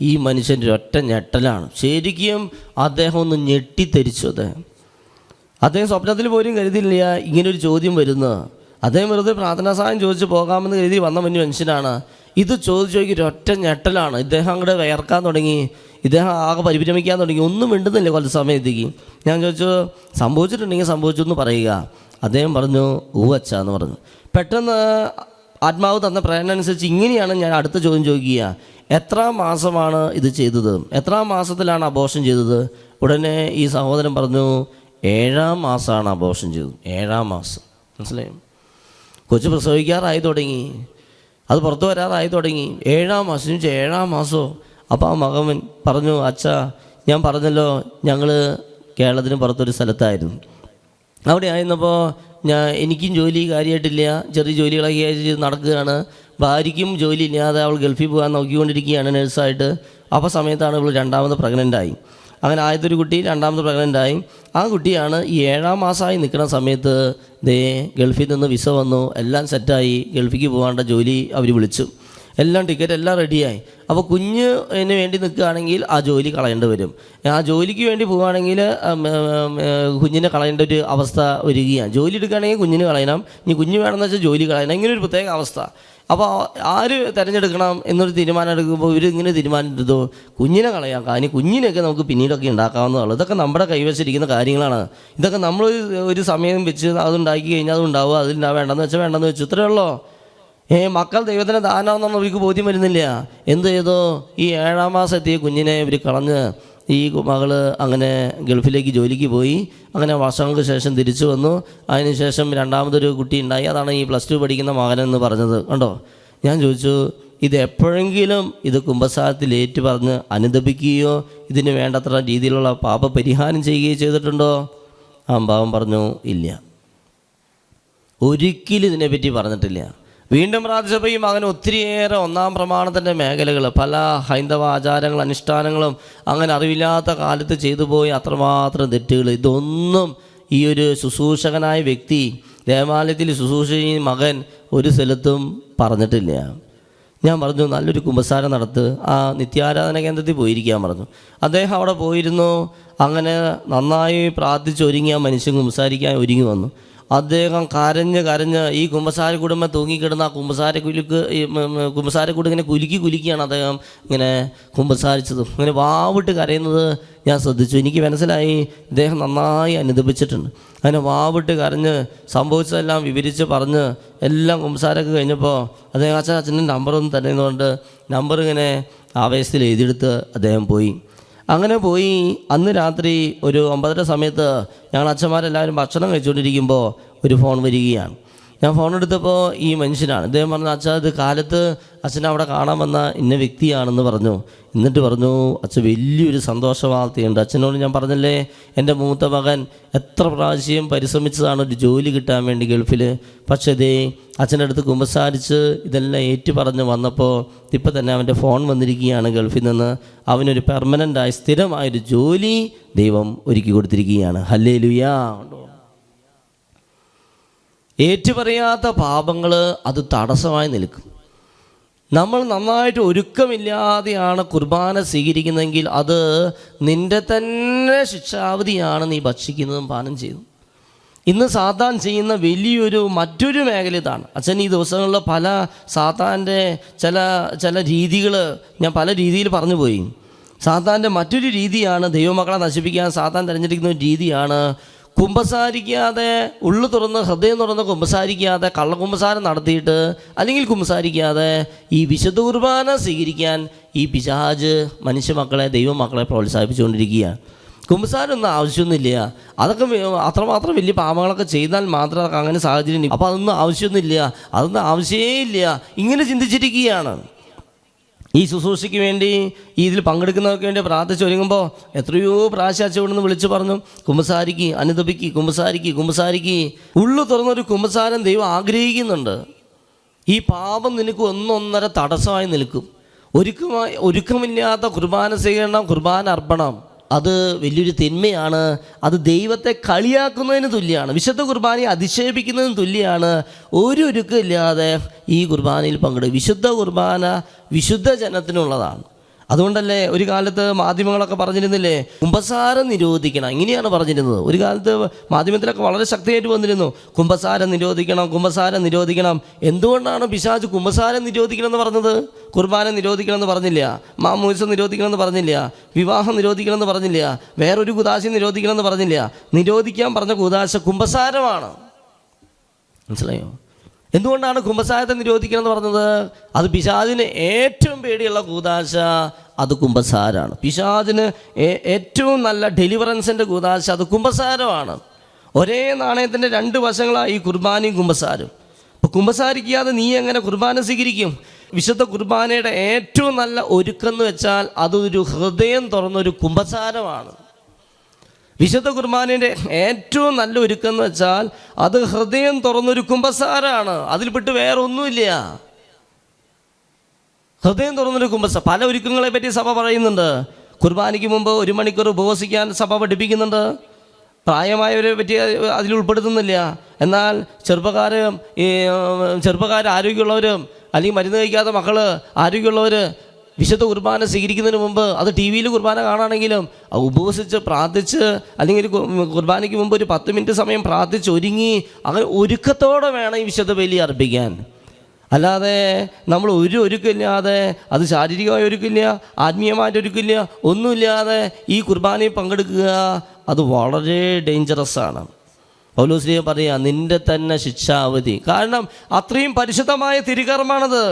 ഈ മനുഷ്യൻ്റെ ഒറ്റ ഞെട്ടലാണ്. ശരിക്കും അദ്ദേഹം ഒന്ന് ഞെട്ടിത്തെരിച്ചു. അദ്ദേഹം സ്വപ്നത്തിൽ പോലും കരുതിയില്ല ഇങ്ങനൊരു ചോദ്യം വരുന്നത്. അദ്ദേഹം വെറുതെ പ്രാർത്ഥനാ സഹായം ചോദിച്ച് പോകാമെന്ന് കരുതി വന്ന മനുഷ്യനാണ്. ഇത് ചോദിച്ചു ഒറ്റ ഞെട്ടലാണ്. ഇദ്ദേഹം അങ്ങോട്ട് വിയർക്കാൻ തുടങ്ങി. ഇദ്ദേഹം ആകെ പരിഭ്രമിക്കാൻ തുടങ്ങി. ഒന്നും മിണ്ടുന്നില്ല കുറച്ച് സമയത്തേക്ക്. ഞാൻ ചോദിച്ചു, സംഭവിച്ചിട്ടുണ്ടെങ്കിൽ സംഭവിച്ചു എന്ന് പറയുക. അദ്ദേഹം പറഞ്ഞു, ഊവച്ച എന്ന് പറഞ്ഞു. പെട്ടെന്ന് ആത്മാവ് തന്ന പ്രേരണ അനുസരിച്ച് ഇങ്ങനെയാണ് ഞാൻ അടുത്ത ചോദ്യം ചോദിക്കുക, എത്രാം മാസമാണ് ഇത് ചെയ്തത്? എത്രാം മാസത്തിലാണ് അബോർഷൻ ചെയ്തത്? ഉടനെ ഈ സഹോദരൻ പറഞ്ഞു, 7ാം മാസമാണ് അബോർഷൻ ചെയ്തത്. 7ാം മാസം. മനസ്സിലായോ? കൊച്ചു പ്രസവിക്കാറായി തുടങ്ങി, അത് പുറത്തു വരാറായി തുടങ്ങി. 7ാം മാസം. 7ാം മാസമോ? അപ്പോൾ ആ മകൻ പറഞ്ഞു, അച്ഛാ ഞാൻ പറഞ്ഞല്ലോ ഞങ്ങൾ കേരളത്തിന് പുറത്തൊരു സ്ഥലത്തായിരുന്നു. അവിടെ ആയിരുന്നപ്പോൾ എനിക്കും ജോലി കാര്യമായിട്ടില്ല, ചെറിയ ജോലികളൊക്കെ ചെയ്ത് നടക്കുകയാണ്. ഭാര്യയ്ക്കും ജോലി ഇല്ലാതെ അവൾ ഗൾഫിൽ പോകാൻ നോക്കിക്കൊണ്ടിരിക്കുകയാണ് നേഴ്സായിട്ട്. അപ്പോൾ സമയത്താണ് ഇവൾ 2ാമത് പ്രഗ്നൻ്റായി. അങ്ങനെ ആദ്യത്തെ ഒരു കുട്ടി 2ാമത് പ്രഗ്നൻ്റായി. ആ കുട്ടിയാണ് ഈ 7ാം മാസമായി നിൽക്കുന്ന സമയത്ത് ഗൾഫിൽ നിന്ന് വിസ വന്നു, എല്ലാം സെറ്റായി. ഗൾഫിലേക്ക് പോകാണ്ട ജോലി അവർ വിളിച്ചു, എല്ലാം ടിക്കറ്റ് എല്ലാം റെഡിയായി. അപ്പോൾ കുഞ്ഞിന് വേണ്ടി നിൽക്കുകയാണെങ്കിൽ ആ ജോലി കളയേണ്ടി വരും. ആ ജോലിക്ക് വേണ്ടി പോവുകയാണെങ്കിൽ കുഞ്ഞിനെ കളയേണ്ട ഒരു അവസ്ഥ വരികയാണ്. ജോലി എടുക്കുകയാണെങ്കിൽ കുഞ്ഞിന് കളയണം, ഇനി കുഞ്ഞ് വേണമെന്ന് വെച്ചാൽ ജോലി കളയണം. ഇങ്ങനൊരു പ്രത്യേക അവസ്ഥ. അപ്പോൾ ആര് തിരഞ്ഞെടുക്കണം എന്നൊരു തീരുമാനം എടുക്കുമ്പോൾ ഇവരിങ്ങനെ തീരുമാനിച്ചതോ കുഞ്ഞിനെ കളയാം, കാരണം കുഞ്ഞിനെയൊക്കെ നമുക്ക് പിന്നീടൊക്കെ ഉണ്ടാക്കാവുന്നതാണ്. ഇതൊക്കെ നമ്മുടെ കൈവച്ചിരിക്കുന്ന കാര്യങ്ങളാണ്. ഇതൊക്കെ നമ്മൾ ഒരു സമയം വെച്ച് അതുണ്ടാക്കി കഴിഞ്ഞാൽ അതുണ്ടാവുക, വേണ്ടെന്ന് വെച്ചാൽ വേണ്ടെന്ന് വെച്ചു, ഇത്രയേ ഉള്ളൂ. മക്കൾ ദൈവത്തിൻ്റെ ദാനമാണെന്ന് അവർക്ക് ബോധ്യം വരുന്നില്ല. എന്ത് ചെയ്തോ? ഈ 7ാം മാസം എത്തിയ കുഞ്ഞിനെ ഇവർ കളഞ്ഞ് ഈ മകള് അങ്ങനെ ഗൾഫിലേക്ക് ജോലിക്ക് പോയി. അങ്ങനെ വർഷങ്ങൾക്ക് ശേഷം തിരിച്ചു വന്നു. അതിനുശേഷം രണ്ടാമതൊരു കുട്ടി ഉണ്ടായി. അതാണ് ഈ +2 പഠിക്കുന്ന മകനെന്ന് പറഞ്ഞത്. കണ്ടോ? ഞാൻ ചോദിച്ചു, ഇത് എപ്പോഴെങ്കിലും ഇത് കുമ്പസാരത്തിൽ ഏറ്റു പറഞ്ഞ് അനുദപിക്കുകയോ ഇതിന് വേണ്ടത്ര രീതിയിലുള്ള പാപപരിഹാരം ചെയ്യുകയോ ചെയ്തിട്ടുണ്ടോ? ആ പാവം പറഞ്ഞു, ഇല്ല, ഒരിക്കലും ഇതിനെപ്പറ്റി പറഞ്ഞിട്ടില്ല. വീണ്ടും പ്രാർത്ഥിച്ചപ്പോൾ ഈ മകൻ ഒത്തിരിയേറെ 1-ാം പ്രമാണത്തിൻ്റെ മേഖലകൾ, പല ഹൈന്ദവ ആചാരങ്ങളും അനുഷ്ഠാനങ്ങളും അങ്ങനെ അറിവില്ലാത്ത കാലത്ത് ചെയ്തു പോയി അത്രമാത്രം തെറ്റുകൾ. ഇതൊന്നും ഈ ഒരു ശുശ്രൂഷകനായ വ്യക്തി, ദേവാലയത്തിൽ ശുശ്രൂഷ ചെയ്യുന്ന മകൻ ഒരു സ്ഥലത്തും പറഞ്ഞിട്ടില്ല. ഞാൻ പറഞ്ഞു, നല്ലൊരു കുമ്പസാരം നടത്ത്, ആ നിത്യാരാധന കേന്ദ്രത്തിൽ പോയിരിക്കാൻ പറഞ്ഞു. അദ്ദേഹം അവിടെ പോയിരുന്നു. അങ്ങനെ നന്നായി പ്രാർത്ഥിച്ചൊരുങ്ങി ആ മനുഷ്യൻ കുമ്പസാരിക്കാൻ ഒരുങ്ങി വന്നു. അദ്ദേഹം കരഞ്ഞ് ഈ കുമ്പസാരക്കൂടുമ്പോൾ തൂങ്ങിക്കിടുന്ന ആ കുമ്പസാരക്കൂട് ഇങ്ങനെ കുലുക്കിയാണ് അദ്ദേഹം ഇങ്ങനെ കുമ്പസാരിച്ചത്. ഇങ്ങനെ വാവിട്ട് കരയുന്നത് ഞാൻ ശ്രദ്ധിച്ചു. എനിക്ക് മനസ്സിലായി ഇദ്ദേഹം നന്നായി അനുദപിച്ചിട്ടുണ്ട്. അങ്ങനെ വാവിട്ട് കരഞ്ഞ് സംഭവിച്ചതെല്ലാം വിവരിച്ച് പറഞ്ഞ് എല്ലാം കുമ്പസാരമൊക്കെ കഴിഞ്ഞപ്പോൾ അദ്ദേഹം അച്ഛൻ്റെ നമ്പറൊന്നും തരുന്നതുകൊണ്ട് നമ്പർ ഇങ്ങനെ ആവേശത്തിൽ എഴുതിയെടുത്ത് അദ്ദേഹം പോയി. അങ്ങനെ പോയി. അന്ന് രാത്രി ഒരു 9:30 സമയത്ത് ഞങ്ങൾ അച്ഛന്മാരെല്ലാവരും ഭക്ഷണം കഴിച്ചുകൊണ്ടിരിക്കുമ്പോൾ ഒരു ഫോൺ വരികയാണ്. ഞാൻ ഫോൺ എടുത്തപ്പോൾ ഈ മനുഷ്യനാണ്. അദ്ദേഹം പറഞ്ഞു, അച്ഛാ ഇത് കാലത്ത് അച്ഛനെ അവിടെ കാണാൻ വന്ന ഇന്ന വ്യക്തിയാണെന്ന് പറഞ്ഞു. എന്നിട്ട് പറഞ്ഞു, അച്ഛൻ വലിയൊരു സന്തോഷ വാർത്തയുണ്ട്. അച്ഛനോട് ഞാൻ പറഞ്ഞല്ലേ, എൻ്റെ മൂത്ത മകൻ എത്ര പ്രാവശ്യം പരിശ്രമിച്ചതാണ് ഒരു ജോലി കിട്ടാൻ വേണ്ടി ഗൾഫിൽ. പക്ഷേ ദേ അച്ഛൻ്റെ അടുത്ത് കുമ്പസാരിച്ച് ഇതെല്ലാം ഏറ്റു പറഞ്ഞ് വന്നപ്പോൾ ഇപ്പം തന്നെ അവൻ്റെ ഫോൺ വന്നിരിക്കുകയാണ് ഗൾഫിൽ നിന്ന്. അവനൊരു പെർമനൻ്റായി സ്ഥിരമായൊരു ജോലി ദൈവം ഒരുക്കി കൊടുത്തിരിക്കുകയാണ്. ഹല്ലേലൂയാ. ഏറ്റുപറയാത്ത പാപങ്ങൾ അത് തടസ്സമായി നിൽക്കും. നമ്മൾ നന്നായിട്ട് ഒരുക്കമില്ലാതെയാണ് കുർബാന സ്വീകരിക്കുന്നതെങ്കിൽ അത് നിൻ്റെ തന്നെ ശിക്ഷാവധിയാണ് നീ ഭക്ഷിക്കുന്നതും പാനം ചെയ്തു. ഇന്ന് സാത്താൻ ചെയ്യുന്ന വലിയൊരു മറ്റൊരു മേഖല ഇതാണ്. അച്ഛൻ ഈ ദിവസങ്ങളിൽ പല സാത്താൻ്റെ ചില രീതികൾ ഞാൻ പല രീതിയിൽ പറഞ്ഞു പോയി. സാത്താൻ്റെ മറ്റൊരു രീതിയാണ്, ദൈവമക്കളെ നശിപ്പിക്കാൻ സാത്താൻ തിരഞ്ഞെടുക്കുന്ന ഒരു രീതിയാണ് കുമ്പസാരിക്കാതെ, ഉള്ളു തുറന്ന് ഹൃദയം തുറന്ന് കുമ്പസാരിക്കാതെ കള്ളക്കുമ്പസാരം നടത്തിയിട്ട് അല്ലെങ്കിൽ കുമ്പസാരിക്കാതെ ഈ വിശുദ്ധ കുർബാന സ്വീകരിക്കാൻ ഈ പിശാച് മനുഷ്യമക്കളെ, ദൈവമക്കളെ പ്രോത്സാഹിപ്പിച്ചുകൊണ്ടിരിക്കുകയാണ്. കുമ്പസാരമൊന്നും ആവശ്യമൊന്നുമില്ല. അതൊക്കെ അത്രമാത്രം വലിയ പാപങ്ങളൊക്കെ ചെയ്താൽ മാത്രം അങ്ങനെ സാഹചര്യം. അപ്പോൾ അതൊന്നും ആവശ്യമൊന്നുമില്ല, അതൊന്നും ആവശ്യമേ ഇല്ല, ഇങ്ങനെ ചിന്തിച്ചിരിക്കുകയാണ്. ഈ ശുശ്രൂഷയ്ക്ക് വേണ്ടി ഇതിൽ പങ്കെടുക്കുന്നവർക്ക് വേണ്ടി പ്രാർത്ഥിച്ചൊരുങ്ങുമ്പോൾ എത്രയോ പ്രാവശ്യം അച്ഛവിടുന്ന് വിളിച്ചു പറഞ്ഞു, കുമ്പസാരിക്ക്, അനുദപിക്ക്, കുമ്പസാരിക്ക്. ഉള്ളു തുറന്നൊരു കുമ്പസാരം ദൈവം ആഗ്രഹിക്കുന്നുണ്ട്. ഈ പാപം നിനക്ക് 1-1.5 തടസ്സമായി നിൽക്കും. ഒരുക്കമില്ലാത്ത കുർബാന സ്വീകരണം, കുർബാന അർപ്പണം അത് വലിയൊരു തിന്മയാണ്. അത് ദൈവത്തെ കളിയാക്കുന്നതിന് തുല്യമാണ്. വിശുദ്ധ കുർബാനയെ അധിക്ഷേപിക്കുന്നതിന് തുല്യമാണ്. ഒരു ഒരുക്കമില്ലാതെ ഈ കുർബാനയിൽ പങ്കെടുക്കുക. വിശുദ്ധ കുർബാന വിശുദ്ധ ജനത്തിനുള്ളതാണ്. അതുകൊണ്ടല്ലേ ഒരു കാലത്ത് മാധ്യമങ്ങളൊക്കെ പറഞ്ഞിരുന്നില്ലേ, കുമ്പസാരം നിരോധിക്കണം, ഇങ്ങനെയാണ് പറഞ്ഞിരുന്നത്. ഒരു കാലത്ത് മാധ്യമത്തിലൊക്കെ വളരെ ശക്തിയായിട്ട് വന്നിരുന്നു, കുമ്പസാരം നിരോധിക്കണം. എന്തുകൊണ്ടാണ് പിശാച് കുമ്പസാരം നിരോധിക്കണം എന്ന് പറഞ്ഞത്? കുർബാന നിരോധിക്കണം എന്ന് പറഞ്ഞില്ല, മാമോദിസം നിരോധിക്കണം എന്ന് പറഞ്ഞില്ല, വിവാഹം നിരോധിക്കണം എന്ന് പറഞ്ഞില്ല, വേറൊരു കുദാശ നിരോധിക്കണം എന്ന് പറഞ്ഞില്ല. നിരോധിക്കാൻ പറഞ്ഞ കുദാശ കുമ്പസാരമാണ്. മനസ്സിലായോ? എന്തുകൊണ്ടാണ് കുമ്പസാരത്തെ നിരോധിക്കണം എന്ന് പറഞ്ഞത്? അത് പിശാചിന് ഏറ്റവും പേടിയുള്ള കൂദാശ അത് കുമ്പസാരമാണ്. പിശാചിന് ഏറ്റവും നല്ല ഡെലിവറൻസിൻ്റെ കൂദാശ അത് കുമ്പസാരമാണ്. ഒരേ നാണയത്തിൻ്റെ 2 വശങ്ങളാണ് ഈ കുർബാനയും കുമ്പസാരം. അപ്പോൾ കുമ്പസാരിക്കാതെ നീ എങ്ങനെ കുർബാന സ്വീകരിക്കും? വിശുദ്ധ കുർബാനയുടെ ഏറ്റവും നല്ല ഒരുക്കം എന്ന് വെച്ചാൽ അതൊരു ഹൃദയം തുറന്നൊരു കുമ്പസാരമാണ്. വിശുദ്ധ കുർബാനയുടെ ഏറ്റവും നല്ല ഒരുക്കം എന്ന് വെച്ചാൽ അത് ഹൃദയം തുറന്നൊരു കുമ്പസാരമാണ്. അതിൽപ്പെട്ട് വേറെ ഒന്നുമില്ല. ഹൃദയം തുറന്നൊരു കുമ്പസാരം. പല ഒരുക്കങ്ങളെ പറ്റി സഭ പറയുന്നുണ്ട്. കുർബാനയ്ക്ക് മുമ്പ് 1 മണിക്കൂർ ഉപവസിക്കാൻ സഭ പഠിപ്പിക്കുന്നുണ്ട്. പ്രായമായവരെ പറ്റി അതിൽ ഉൾപ്പെടുത്തുന്നില്ല. എന്നാൽ ചെറുപ്പക്കാർ ആരോഗ്യമുള്ളവരും അല്ലെങ്കിൽ മരുന്ന് കഴിക്കാത്ത മക്കൾ ആരോഗ്യമുള്ളവർ വിശുദ്ധ കുർബാന സ്വീകരിക്കുന്നതിന് മുമ്പ് അത് ടി വിയിൽ കുർബാന കാണുകയാണെങ്കിലും ഉപവസിച്ച് പ്രാർത്ഥിച്ച് അല്ലെങ്കിൽ കുർബാനയ്ക്ക് മുമ്പ് ഒരു 10 മിനിറ്റ് സമയം പ്രാർത്ഥിച്ച് ഒരുങ്ങി അങ്ങനെ ഒരുക്കത്തോടെ വേണം ഈ വിശുദ്ധ ബലി അർപ്പിക്കാൻ. അല്ലാതെ നമ്മൾ ഒരു ഒരുക്കില്ലാതെ, അത് ശാരീരികമായി ഒരുക്കില്ല, ആത്മീയമായിട്ട് ഒരുക്കില്ല, ഒന്നുമില്ലാതെ ഈ കുർബാനയിൽ പങ്കെടുക്കുക അത് വളരെ ഡേഞ്ചറസ് ആണ്. പൗലോസ് പറയുക, നിന്റെ തന്നെ ശിക്ഷാവധി. കാരണം അത്രയും പരിശുദ്ധമായ തിരുകർമ്മമാണത്.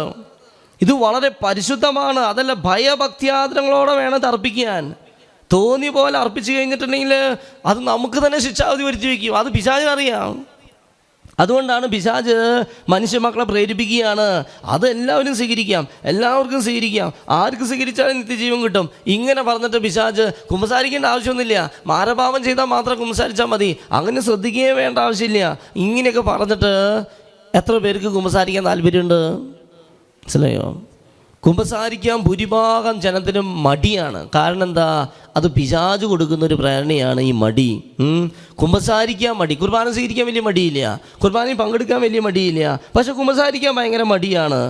ഇത് വളരെ പരിശുദ്ധമാണ്. അതല്ല, ഭയഭക്തിയാദരങ്ങളോടെ വേണം ഇത് അർപ്പിക്കാൻ. തോന്നിയ പോലെ അർപ്പിച്ചു കഴിഞ്ഞിട്ടുണ്ടെങ്കിൽ അത് നമുക്ക് തന്നെ ശിക്ഷാവിധി വരുത്തി വയ്ക്കും. അത് പിശാചിനറിയാം. അതുകൊണ്ടാണ് പിശാച് മനുഷ്യ മക്കളെ പ്രേരിപ്പിക്കുകയാണ്, അത് എല്ലാവരും സ്വീകരിക്കാം, എല്ലാവർക്കും സ്വീകരിക്കാം, ആർക്ക് സ്വീകരിച്ചാലും നിത്യജീവൻ കിട്ടും. ഇങ്ങനെ പറഞ്ഞിട്ട് പിശാച് കുമ്പസാരിക്കേണ്ട ആവശ്യമൊന്നുമില്ല, മാരപാപം ചെയ്താൽ മാത്രം കുമ്പസാരിച്ചാൽ മതി, അങ്ങനെ ശ്രദ്ധിക്കുകയേ വേണ്ട ആവശ്യമില്ല. ഇങ്ങനെയൊക്കെ പറഞ്ഞിട്ട് എത്ര പേർക്ക് കുമ്പസാരിക്കാൻ താല്പര്യമുണ്ട്? മനസ്സിലായോ? കുമ്പസാരിക്കാൻ ഭൂരിഭാഗം ജനത്തിനും മടിയാണ്. കാരണം എന്താ? അത് പിശാച് കൊടുക്കുന്നൊരു പ്രേരണയാണ് ഈ മടി. കുമ്പസാരിക്കാൻ മടി. കുർബാന സ്വീകരിക്കാൻ വലിയ മടിയില്ല, കുർബാനയിൽ പങ്കെടുക്കാൻ വലിയ മടിയില്ല, പക്ഷെ കുമ്പസാരിക്കാൻ ഭയങ്കര മടിയാണ്.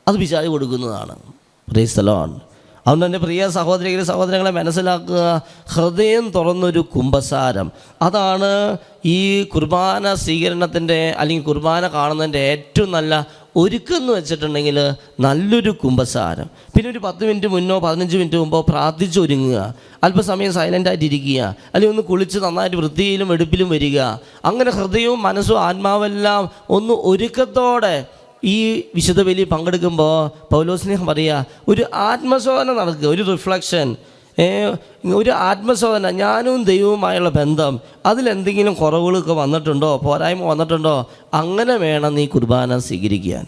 അത് പിശാച് കൊടുക്കുന്നതാണ്. Praise the Lord. അതുകൊണ്ട് എൻ്റെ പ്രിയ സഹോദരങ്ങളെ മനസ്സിലാക്കുക, ഹൃദയം തുറന്നൊരു കുമ്പസാരം, അതാണ് ഈ കുർബാന സ്വീകരണത്തിൻ്റെ അല്ലെങ്കിൽ കുർബാന കാണുന്നതിൻ്റെ ഏറ്റവും നല്ല ഒരുക്കെന്ന് വെച്ചിട്ടുണ്ടെങ്കിൽ നല്ലൊരു കുമ്പസാരം. പിന്നെ ഒരു 10 മിനിറ്റ് മുന്നോ 15 മിനിറ്റ് മുമ്പോ പ്രാർത്ഥിച്ചൊരുങ്ങുക, അല്പസമയം സൈലൻ്റായിട്ടിരിക്കുക, അല്ലെങ്കിൽ ഒന്ന് കുളിച്ച് നന്നായിട്ട് വൃത്തിയിലും വെടുപ്പിലും വരിക. അങ്ങനെ ഹൃദയവും മനസ്സും ആത്മാവെല്ലാം ഒന്ന് ഒരുക്കത്തോടെ ഈ വിശുദ്ധ ബലിയിൽ പങ്കെടുക്കുമ്പോൾ പൗലോസ്നേഹം പറയുക, ഒരു ആത്മശോധന നടക്കുക, ഒരു റിഫ്ലക്ഷൻ, ഒരു ആത്മശോധന. ഞാനും ദൈവവുമായുള്ള ബന്ധം, അതിലെന്തെങ്കിലും കുറവുകളൊക്കെ വന്നിട്ടുണ്ടോ, പോരായ്മ വന്നിട്ടുണ്ടോ? അങ്ങനെ വേണം നീ കുർബാന സ്വീകരിക്കാൻ.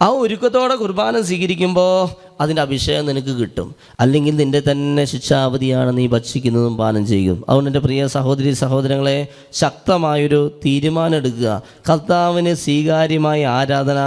ആ ഒരുക്കത്തോടെ കുർബാന സ്വീകരിക്കുമ്പോൾ അതിൻ്റെ അഭിഷേകം നിനക്ക് കിട്ടും. അല്ലെങ്കിൽ നിൻ്റെ തന്നെ ശിക്ഷാവധിയാണ് നീ ഭക്ഷിക്കുന്നതും പാനം ചെയ്യും. അതുകൊണ്ട് എൻ്റെ പ്രിയ സഹോദരങ്ങളെ, ശക്തമായൊരു തീരുമാനം എടുക്കുക. കർത്താവിന് സ്വീകാര്യമായ ആരാധന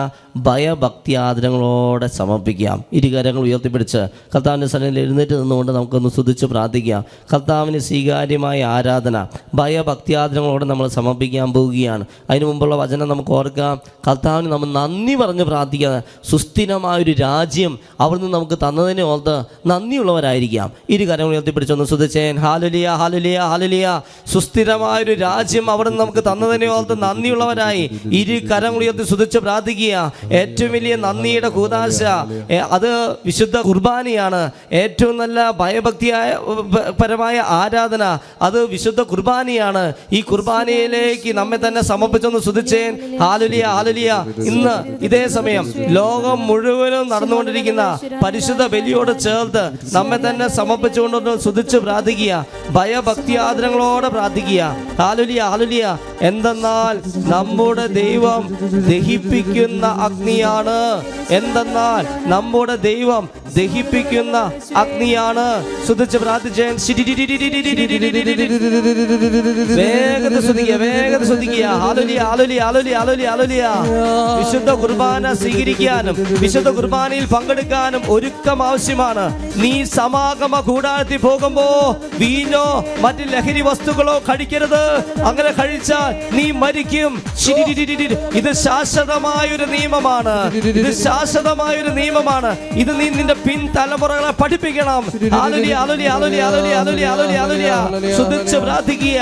ഭയഭക്തി ആദരങ്ങളോടെ സമർപ്പിക്കാം. ഇരുകരങ്ങൾ ഉയർത്തിപ്പിടിച്ച് കർത്താവിൻ്റെ സന്നിധിയിൽ എഴുന്നേറ്റ് നിന്നുകൊണ്ട് നമുക്കൊന്ന് സ്തുതിച്ച് പ്രാർത്ഥിക്കാം. കർത്താവിന് സ്വീകാര്യമായ ആരാധന ഭയഭക്തി ആദരങ്ങളോടെ നമ്മൾ സമർപ്പിക്കാൻ പോവുകയാണ്. അതിനു മുമ്പുള്ള വചനം നമുക്ക് ഓർക്കാം. കർത്താവിന് നമ്മൾ നന്ദി പറഞ്ഞ് പ്രാർത്ഥിക്കുക. സുസ്ഥിരമായൊരു രാജ്യം അവിടുന്ന് നമുക്ക് തന്നതിനെ ഓർത്ത് നന്ദിയുള്ളവരായിരിക്കാം. ഇരുകരങ്ങൾ ഉയർത്തിപ്പിടിച്ചൊന്ന് സ്തുതിച്ചേൻ. ഹല്ലേലൂയ, ഹല്ലേലൂയ, ഹല്ലേലൂയ. സുസ്ഥിരമായൊരു രാജ്യം അവിടുന്ന് നമുക്ക് തന്നതിനെ ഓർത്ത് നന്ദിയുള്ളവരായി ഇരുകരങ്ങൾ ഉയർത്തി സ്തുതിച്ച് പ്രാർത്ഥിക്കുക. ഏറ്റവും വലിയ നന്ദിയുടെ കൂദാശ അത് വിശുദ്ധ കുർബാനയാണ്. ഏറ്റവും നല്ല ഭയഭക്തിയായ പരമായ ആരാധന അത് വിശുദ്ധ കുർബാനയാണ്. ഈ കുർബാനയിലേക്ക് നമ്മെ തന്നെ സമർപ്പിച്ചൊന്ന് സ്തുതിച്ചേൻ. ഹല്ലേലൂയ, ഹല്ലേലൂയ. ഇന്ന് ഇതേ സമയം ലോകം മുഴുവനും നടന്നുകൊണ്ടിരിക്കുന്ന പരിശുദ്ധ ബലിയോട് ചേർത്ത് നമ്മെ തന്നെ സമർപ്പിച്ചുകൊണ്ട് സ്തുതിച്ച് പ്രാർത്ഥിക്കുക. ഭയഭക്തി ആദരങ്ങളോടെ പ്രാർത്ഥിക്കുക. Hallelujah, hallelujah. എന്തെന്നാൽ നമ്മുടെ ദൈവം ദഹിപ്പിക്കുന്ന അഗ്നിയാണ്. എന്തെന്നാൽ നമ്മുടെ ദൈവം ദഹിപ്പിക്കുന്ന അഗ്നിയാണ്. സ്തുതിച്ച് പ്രാർത്ഥിച്ചേൻ. വേഗത സ്തുതിക്കുക, വേഗത സ്തുതിക്കുക. ഹല്ലേലൂയ, ഹല്ലേലൂയ, ഹല്ലേലൂയ, ഹല്ലേലൂയ, ഹല്ലേലൂയ. വിശുദ്ധ കുർബാന സ്വീകരിക്കാനും വിശുദ്ധ കുർബാനയിൽ പങ്കെടുക്കാനും ഒരുക്കം ആവശ്യമാണ്. നീ സമാഗമ കൂടാരത്തിൽ പോകുമ്പോ വീഞ്ഞോ മറ്റ് ലഹരി വസ്തുക്കളോ കഴിക്കരുത്. അങ്ങനെ കഴിച്ചാൽ നീ മരിക്കും. ഇത് ശാശ്വതമായൊരു നിയമമാണ്. ഇത് ശാശ്വതമായൊരു നിയമമാണ്. ഇത് നീ നിന്റെ പിൻതലമുറകളെ പഠിപ്പിക്കണം. ഹല്ലേലൂയ, ഹല്ലേലൂയ, ഹല്ലേലൂയ, ഹല്ലേലൂയ, ഹല്ലേലൂയ, ഹല്ലേലൂയ. സ്തുതിച്ച് പ്രാർത്ഥിക്കുക.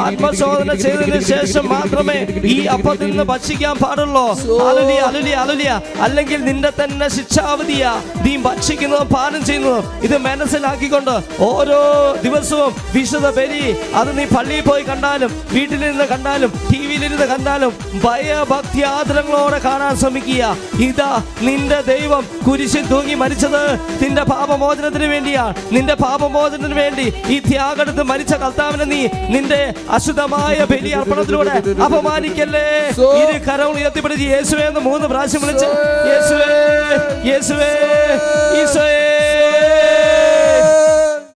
ആത്മശോധന ചെയ്തതിനു ശേഷം മാത്രമേ ഈ അപ്പത്തിൽ നിന്ന് ഭക്ഷിക്കാൻ പാടുള്ളൂ. ഹല്ലേലൂയ, ഹല്ലേലൂയ, ഹല്ലേലൂയ. അല്ലെങ്കിൽ നിന്റെ തന്നെ ശിക്ഷാവധിയാ നീ ഭക്ഷിക്കുന്നതും പാനം ചെയ്യുന്നതും. ഇത് മനസ്സിലാക്കിക്കൊണ്ട് ഓരോ ദിവസവും വിശുദ്ധ ബലി അത് നീ പള്ളിയിൽ പോയി കണ്ടാലും വീട്ടിലിരുന്ന് കണ്ടാലും ടിവിയിലിരുന്ന് കണ്ടാലും ഭയഭക്തി ആദരങ്ങളോടെ കാണാൻ ശ്രമിക്കുക. ഇതാ നിന്റെ ദൈവം കുരിശിൽ തൂങ്ങി മരിച്ചത് നിന്റെ പാപമോചനത്തിന് വേണ്ടിയാണ്. നിന്റെ പാപമോചനത്തിന് വേണ്ടി ഈ ത്യാഗെടുത്ത് മരിച്ച കർത്താവിനെ നീ നിന്റെ അശുദ്ധമായ ബലി അർപ്പണത്തിലൂടെ അപമാനിക്കല്ലേ. ഇരു കരങ്ങൾ ഉയർത്തിപ്പിടിച്ച് യേശുവേ എന്ന് 3 പ്രാവശ്യം വിളിച്ച് യേശുവേ, യേശുവേ, ഈശോയേ